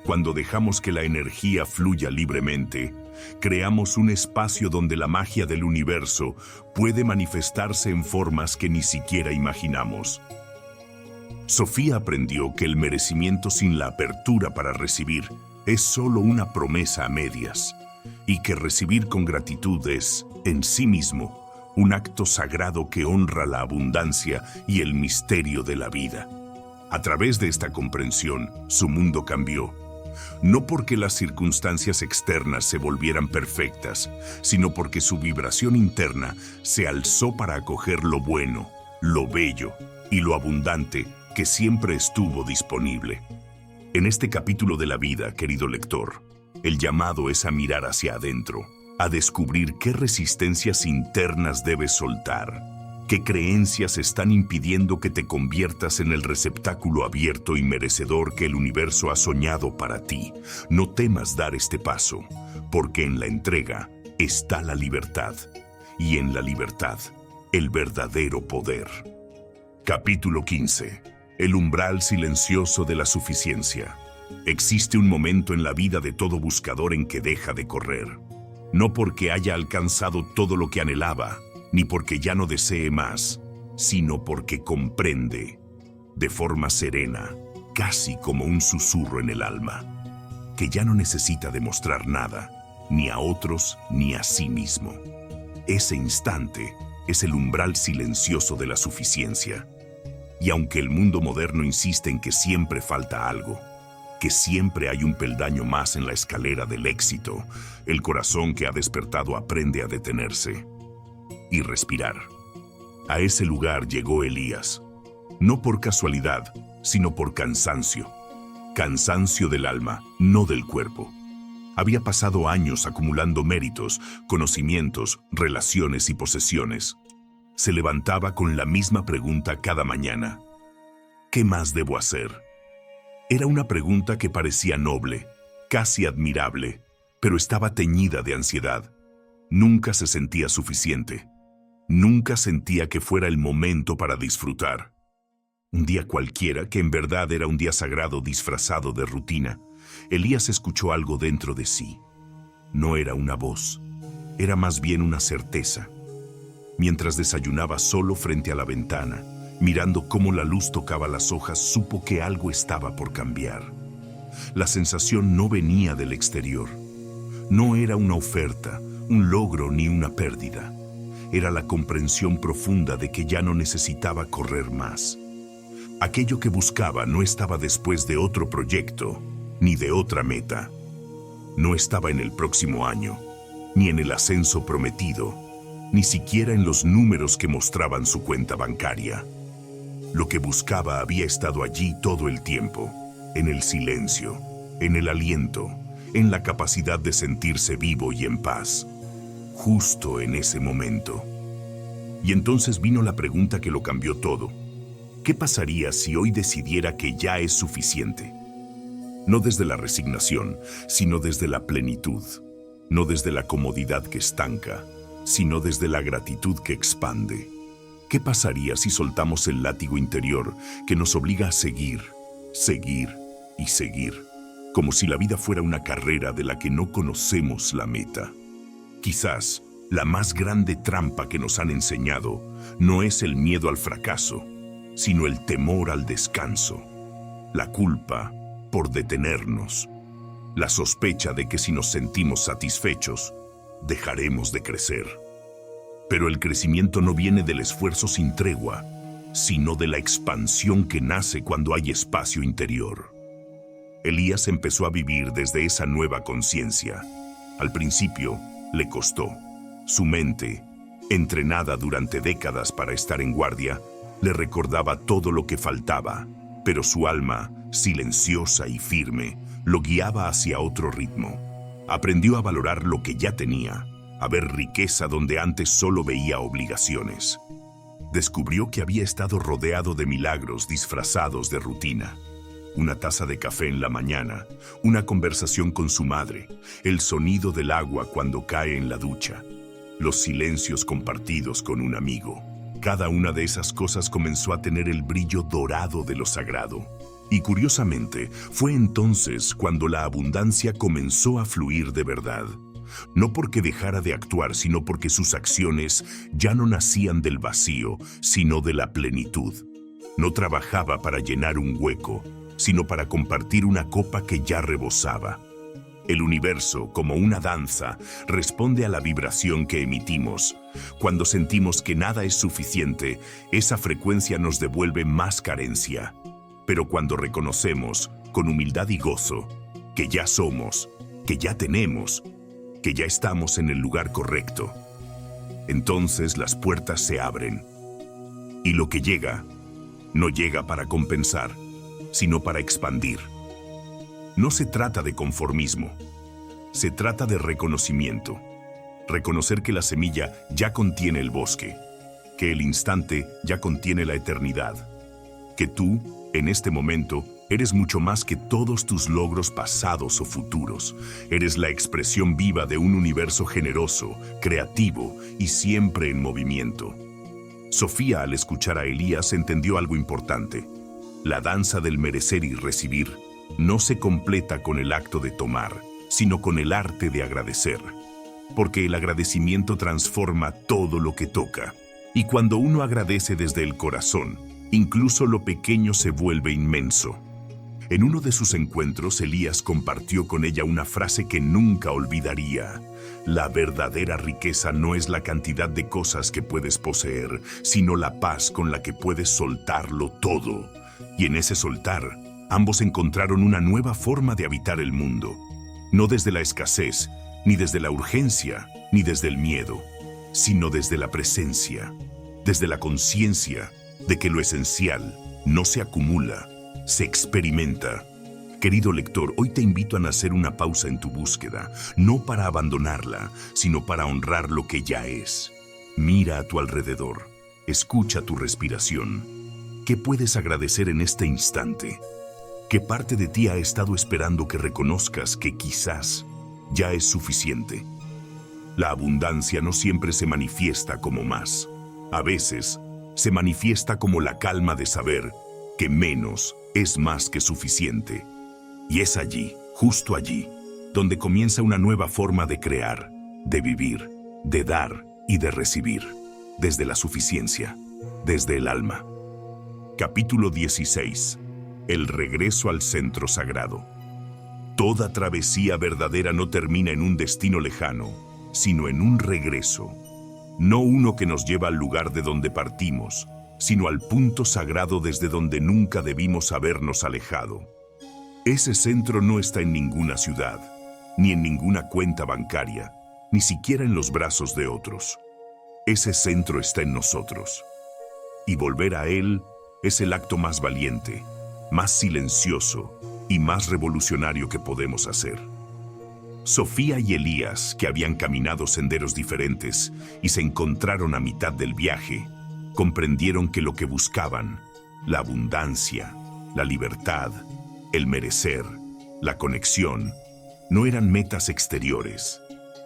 Cuando dejamos que la energía fluya libremente, creamos un espacio donde la magia del universo puede manifestarse en formas que ni siquiera imaginamos. Sofía aprendió que el merecimiento sin la apertura para recibir es solo una promesa a medias, y que recibir con gratitud es, en sí mismo, un acto sagrado que honra la abundancia y el misterio de la vida. A través de esta comprensión, su mundo cambió. No porque las circunstancias externas se volvieran perfectas, sino porque su vibración interna se alzó para acoger lo bueno, lo bello y lo abundante que siempre estuvo disponible. En este capítulo de la vida, querido lector, el llamado es a mirar hacia adentro, a descubrir qué resistencias internas debes soltar, qué creencias están impidiendo que te conviertas en el receptáculo abierto y merecedor que el universo ha soñado para ti. No temas dar este paso, porque en la entrega está la libertad, y en la libertad, el verdadero poder. Capítulo 15. El umbral silencioso de la suficiencia. Existe un momento en la vida de todo buscador en que deja de correr. No porque haya alcanzado todo lo que anhelaba, ni porque ya no desee más, sino porque comprende, de forma serena, casi como un susurro en el alma, que ya no necesita demostrar nada, ni a otros ni a sí mismo. Ese instante es el umbral silencioso de la suficiencia. Y aunque el mundo moderno insiste en que siempre falta algo, que siempre hay un peldaño más en la escalera del éxito, el corazón que ha despertado aprende a detenerse y respirar. A ese lugar llegó Elías, no por casualidad, sino por cansancio. Cansancio del alma, no del cuerpo. Había pasado años acumulando méritos, conocimientos, relaciones y posesiones. Se levantaba con la misma pregunta cada mañana. ¿Qué más debo hacer? Era una pregunta que parecía noble, casi admirable, pero estaba teñida de ansiedad. Nunca se sentía suficiente. Nunca sentía que fuera el momento para disfrutar. Un día cualquiera, que en verdad era un día sagrado disfrazado de rutina, Elías escuchó algo dentro de sí. No era una voz, era más bien una certeza. Mientras desayunaba solo frente a la ventana, mirando cómo la luz tocaba las hojas, supo que algo estaba por cambiar. La sensación no venía del exterior. No era una oferta, un logro ni una pérdida. Era la comprensión profunda de que ya no necesitaba correr más. Aquello que buscaba no estaba después de otro proyecto, ni de otra meta. No estaba en el próximo año. ni en el ascenso prometido, ni siquiera en los números que mostraban su cuenta bancaria. Lo que buscaba había estado allí todo el tiempo, en el silencio, en el aliento, en la capacidad de sentirse vivo y en paz, justo en ese momento. Y entonces vino la pregunta que lo cambió todo. ¿Qué pasaría si hoy decidiera que ya es suficiente? No desde la resignación, sino desde la plenitud. No desde la comodidad que estanca, sino desde la gratitud que expande. ¿Qué pasaría si soltamos el látigo interior que nos obliga a seguir, seguir y seguir? Como si la vida fuera una carrera de la que no conocemos la meta. Quizás la más grande trampa que nos han enseñado no es el miedo al fracaso, sino el temor al descanso, la culpa por detenernos, la sospecha de que si nos sentimos satisfechos, dejaremos de crecer. Pero el crecimiento no viene del esfuerzo sin tregua, sino de la expansión que nace cuando hay espacio interior. Elías empezó a vivir desde esa nueva conciencia. Al principio, le costó. Su mente, entrenada durante décadas para estar en guardia, le recordaba todo lo que faltaba, pero su alma, silenciosa y firme, lo guiaba hacia otro ritmo. Aprendió a valorar lo que ya tenía, a ver riqueza donde antes solo veía obligaciones. Descubrió que había estado rodeado de milagros disfrazados de rutina. Una taza de café en la mañana, una conversación con su madre, el sonido del agua cuando cae en la ducha, los silencios compartidos con un amigo. Cada una de esas cosas comenzó a tener el brillo dorado de lo sagrado. Y curiosamente, fue entonces cuando la abundancia comenzó a fluir de verdad. No porque dejara de actuar, sino porque sus acciones ya no nacían del vacío, sino de la plenitud. No trabajaba para llenar un hueco, sino para compartir una copa que ya rebosaba. El universo, como una danza, responde a la vibración que emitimos. Cuando sentimos que nada es suficiente, esa frecuencia nos devuelve más carencia. Pero cuando reconocemos, con humildad y gozo, que ya somos, que ya tenemos, que ya estamos en el lugar correcto, entonces las puertas se abren. Y lo que llega, no llega para compensar, sino para expandir. No se trata de conformismo, se trata de reconocimiento. Reconocer que la semilla ya contiene el bosque, que el instante ya contiene la eternidad, que tú, en este momento, eres mucho más que todos tus logros pasados o futuros. Eres la expresión viva de un universo generoso, creativo y siempre en movimiento. Sofía, al escuchar a Elías, entendió algo importante. La danza del merecer y recibir no se completa con el acto de tomar, sino con el arte de agradecer. Porque el agradecimiento transforma todo lo que toca. Y cuando uno agradece desde el corazón, incluso lo pequeño se vuelve inmenso. En uno de sus encuentros, Elías compartió con ella una frase que nunca olvidaría. La verdadera riqueza no es la cantidad de cosas que puedes poseer, sino la paz con la que puedes soltarlo todo. Y en ese soltar, ambos encontraron una nueva forma de habitar el mundo. No desde la escasez, ni desde la urgencia, ni desde el miedo, sino desde la presencia, desde la conciencia de que lo esencial no se acumula, se experimenta. Querido lector, hoy te invito a hacer una pausa en tu búsqueda, no para abandonarla, sino para honrar lo que ya es. Mira a tu alrededor, escucha tu respiración. ¿Qué puedes agradecer en este instante? ¿Qué parte de ti ha estado esperando que reconozcas que quizás ya es suficiente? La abundancia no siempre se manifiesta como más. A veces, se manifiesta como la calma de saber que menos es más que suficiente. Y es allí, justo allí, donde comienza una nueva forma de crear, de vivir, de dar y de recibir, desde la suficiencia, desde el alma. Capítulo 16. El regreso al centro sagrado. Toda travesía verdadera no termina en un destino lejano, sino en un regreso. No uno que nos lleva al lugar de donde partimos, sino al punto sagrado desde donde nunca debimos habernos alejado. Ese centro no está en ninguna ciudad, ni en ninguna cuenta bancaria, ni siquiera en los brazos de otros. Ese centro está en nosotros. Y volver a él es el acto más valiente, más silencioso y más revolucionario que podemos hacer. Sofía y Elías, que habían caminado senderos diferentes y se encontraron a mitad del viaje, comprendieron que lo que buscaban, la abundancia, la libertad, el merecer, la conexión, no eran metas exteriores,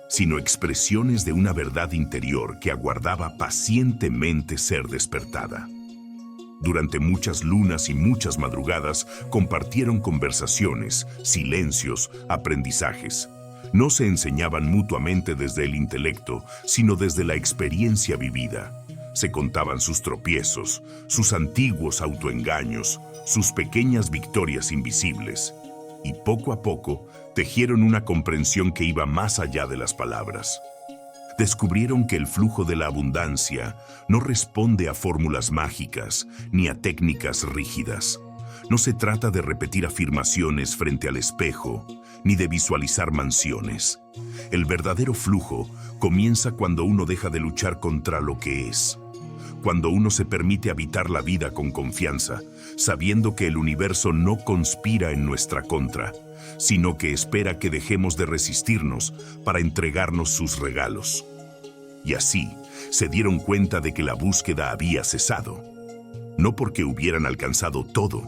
sino expresiones de una verdad interior que aguardaba pacientemente ser despertada. Durante muchas lunas y muchas madrugadas compartieron conversaciones, silencios, aprendizajes. No se enseñaban mutuamente desde el intelecto, sino desde la experiencia vivida. Se contaban sus tropiezos, sus antiguos autoengaños, sus pequeñas victorias invisibles. Y poco a poco tejieron una comprensión que iba más allá de las palabras. Descubrieron que el flujo de la abundancia no responde a fórmulas mágicas ni a técnicas rígidas. No se trata de repetir afirmaciones frente al espejo, ni de visualizar mansiones. El verdadero flujo comienza cuando uno deja de luchar contra lo que es. Cuando uno se permite habitar la vida con confianza, sabiendo que el universo no conspira en nuestra contra, sino que espera que dejemos de resistirnos para entregarnos sus regalos. Y así se dieron cuenta de que la búsqueda había cesado. No porque hubieran alcanzado todo,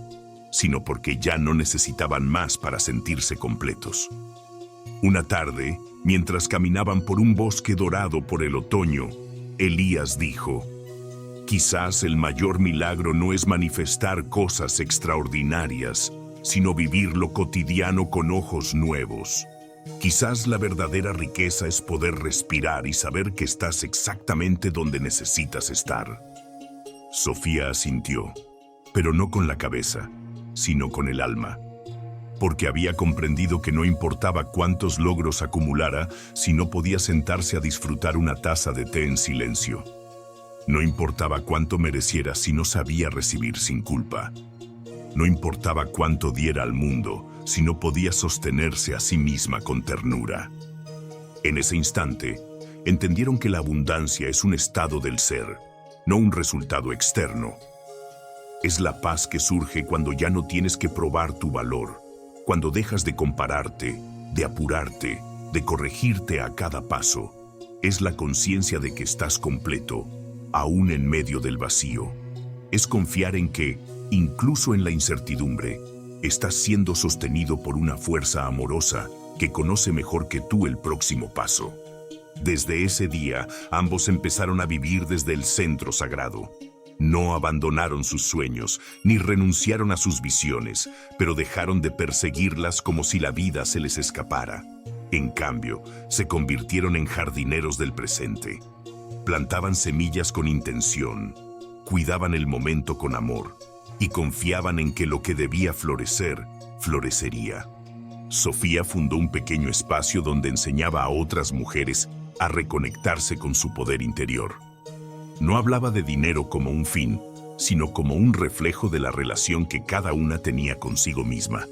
sino porque ya no necesitaban más para sentirse completos. Una tarde, mientras caminaban por un bosque dorado por el otoño, Elías dijo: «Quizás el mayor milagro no es manifestar cosas extraordinarias, sino vivir lo cotidiano con ojos nuevos. Quizás la verdadera riqueza es poder respirar y saber que estás exactamente donde necesitas estar». Sofía asintió, pero no con la cabeza, sino con el alma, porque había comprendido que no importaba cuántos logros acumulara si no podía sentarse a disfrutar una taza de té en silencio. No importaba cuánto mereciera si no sabía recibir sin culpa. No importaba cuánto diera al mundo si no podía sostenerse a sí misma con ternura. En ese instante, entendieron que la abundancia es un estado del ser, no un resultado externo. Es la paz que surge cuando ya no tienes que probar tu valor, cuando dejas de compararte, de apurarte, de corregirte a cada paso. Es la conciencia de que estás completo, aún en medio del vacío. Es confiar en que, incluso en la incertidumbre, estás siendo sostenido por una fuerza amorosa que conoce mejor que tú el próximo paso. Desde ese día, ambos empezaron a vivir desde el centro sagrado. No abandonaron sus sueños, ni renunciaron a sus visiones, pero dejaron de perseguirlas como si la vida se les escapara. En cambio, se convirtieron en jardineros del presente. Plantaban semillas con intención, cuidaban el momento con amor y confiaban en que lo que debía florecer, florecería. Sofía fundó un pequeño espacio donde enseñaba a otras mujeres a reconectarse con su poder interior. No hablaba de dinero como un fin, sino como un reflejo de la relación que cada una tenía consigo misma.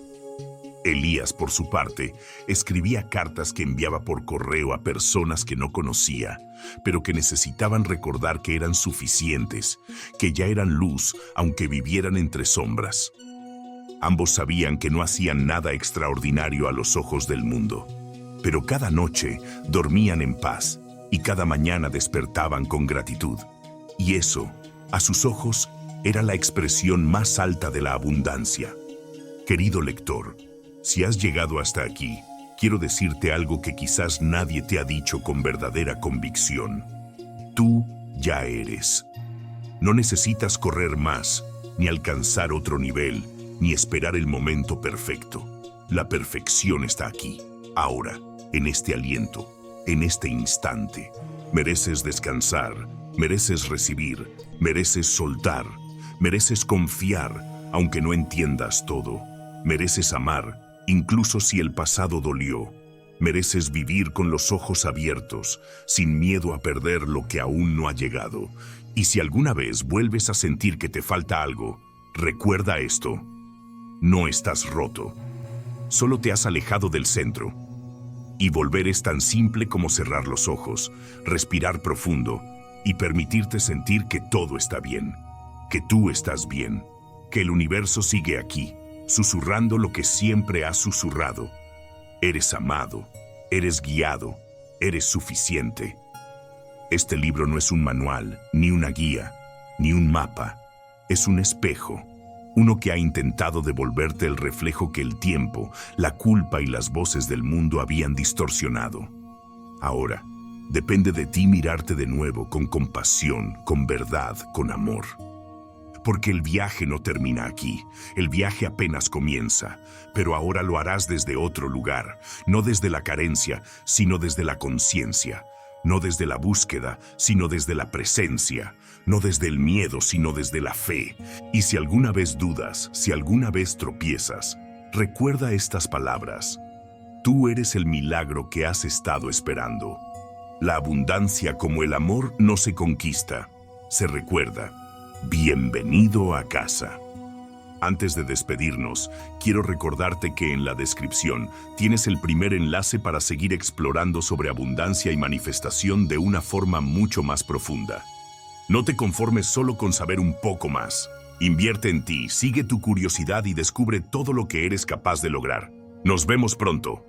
Elías, por su parte, escribía cartas que enviaba por correo a personas que no conocía, pero que necesitaban recordar que eran suficientes, que ya eran luz, aunque vivieran entre sombras. Ambos sabían que no hacían nada extraordinario a los ojos del mundo, pero cada noche dormían en paz y cada mañana despertaban con gratitud. Y eso, a sus ojos, era la expresión más alta de la abundancia. Querido lector, si has llegado hasta aquí, quiero decirte algo que quizás nadie te ha dicho con verdadera convicción. Tú ya eres. No necesitas correr más, ni alcanzar otro nivel, ni esperar el momento perfecto. La perfección está aquí, ahora, en este aliento, en este instante. Mereces descansar, mereces recibir, mereces soltar, mereces confiar, aunque no entiendas todo. Mereces amar, incluso si el pasado dolió. Mereces vivir con los ojos abiertos, sin miedo a perder lo que aún no ha llegado. Y si alguna vez vuelves a sentir que te falta algo, recuerda esto. No estás roto. Solo te has alejado del centro. Y volver es tan simple como cerrar los ojos, respirar profundo y permitirte sentir que todo está bien, que tú estás bien, que el universo sigue aquí, susurrando lo que siempre ha susurrado. Eres amado, eres guiado, eres suficiente. Este libro no es un manual, ni una guía, ni un mapa. Es un espejo, uno que ha intentado devolverte el reflejo que el tiempo, la culpa y las voces del mundo habían distorsionado. Ahora, depende de ti mirarte de nuevo con compasión, con verdad, con amor. Porque el viaje no termina aquí, el viaje apenas comienza, pero ahora lo harás desde otro lugar, no desde la carencia, sino desde la conciencia, no desde la búsqueda, sino desde la presencia, no desde el miedo, sino desde la fe. Y si alguna vez dudas, si alguna vez tropiezas, recuerda estas palabras. Tú eres el milagro que has estado esperando. La abundancia como el amor no se conquista, se recuerda. Bienvenido a casa. Antes de despedirnos, quiero recordarte que en la descripción tienes el primer enlace para seguir explorando sobre abundancia y manifestación de una forma mucho más profunda. No te conformes solo con saber un poco más. Invierte en ti, sigue tu curiosidad y descubre todo lo que eres capaz de lograr. Nos vemos pronto.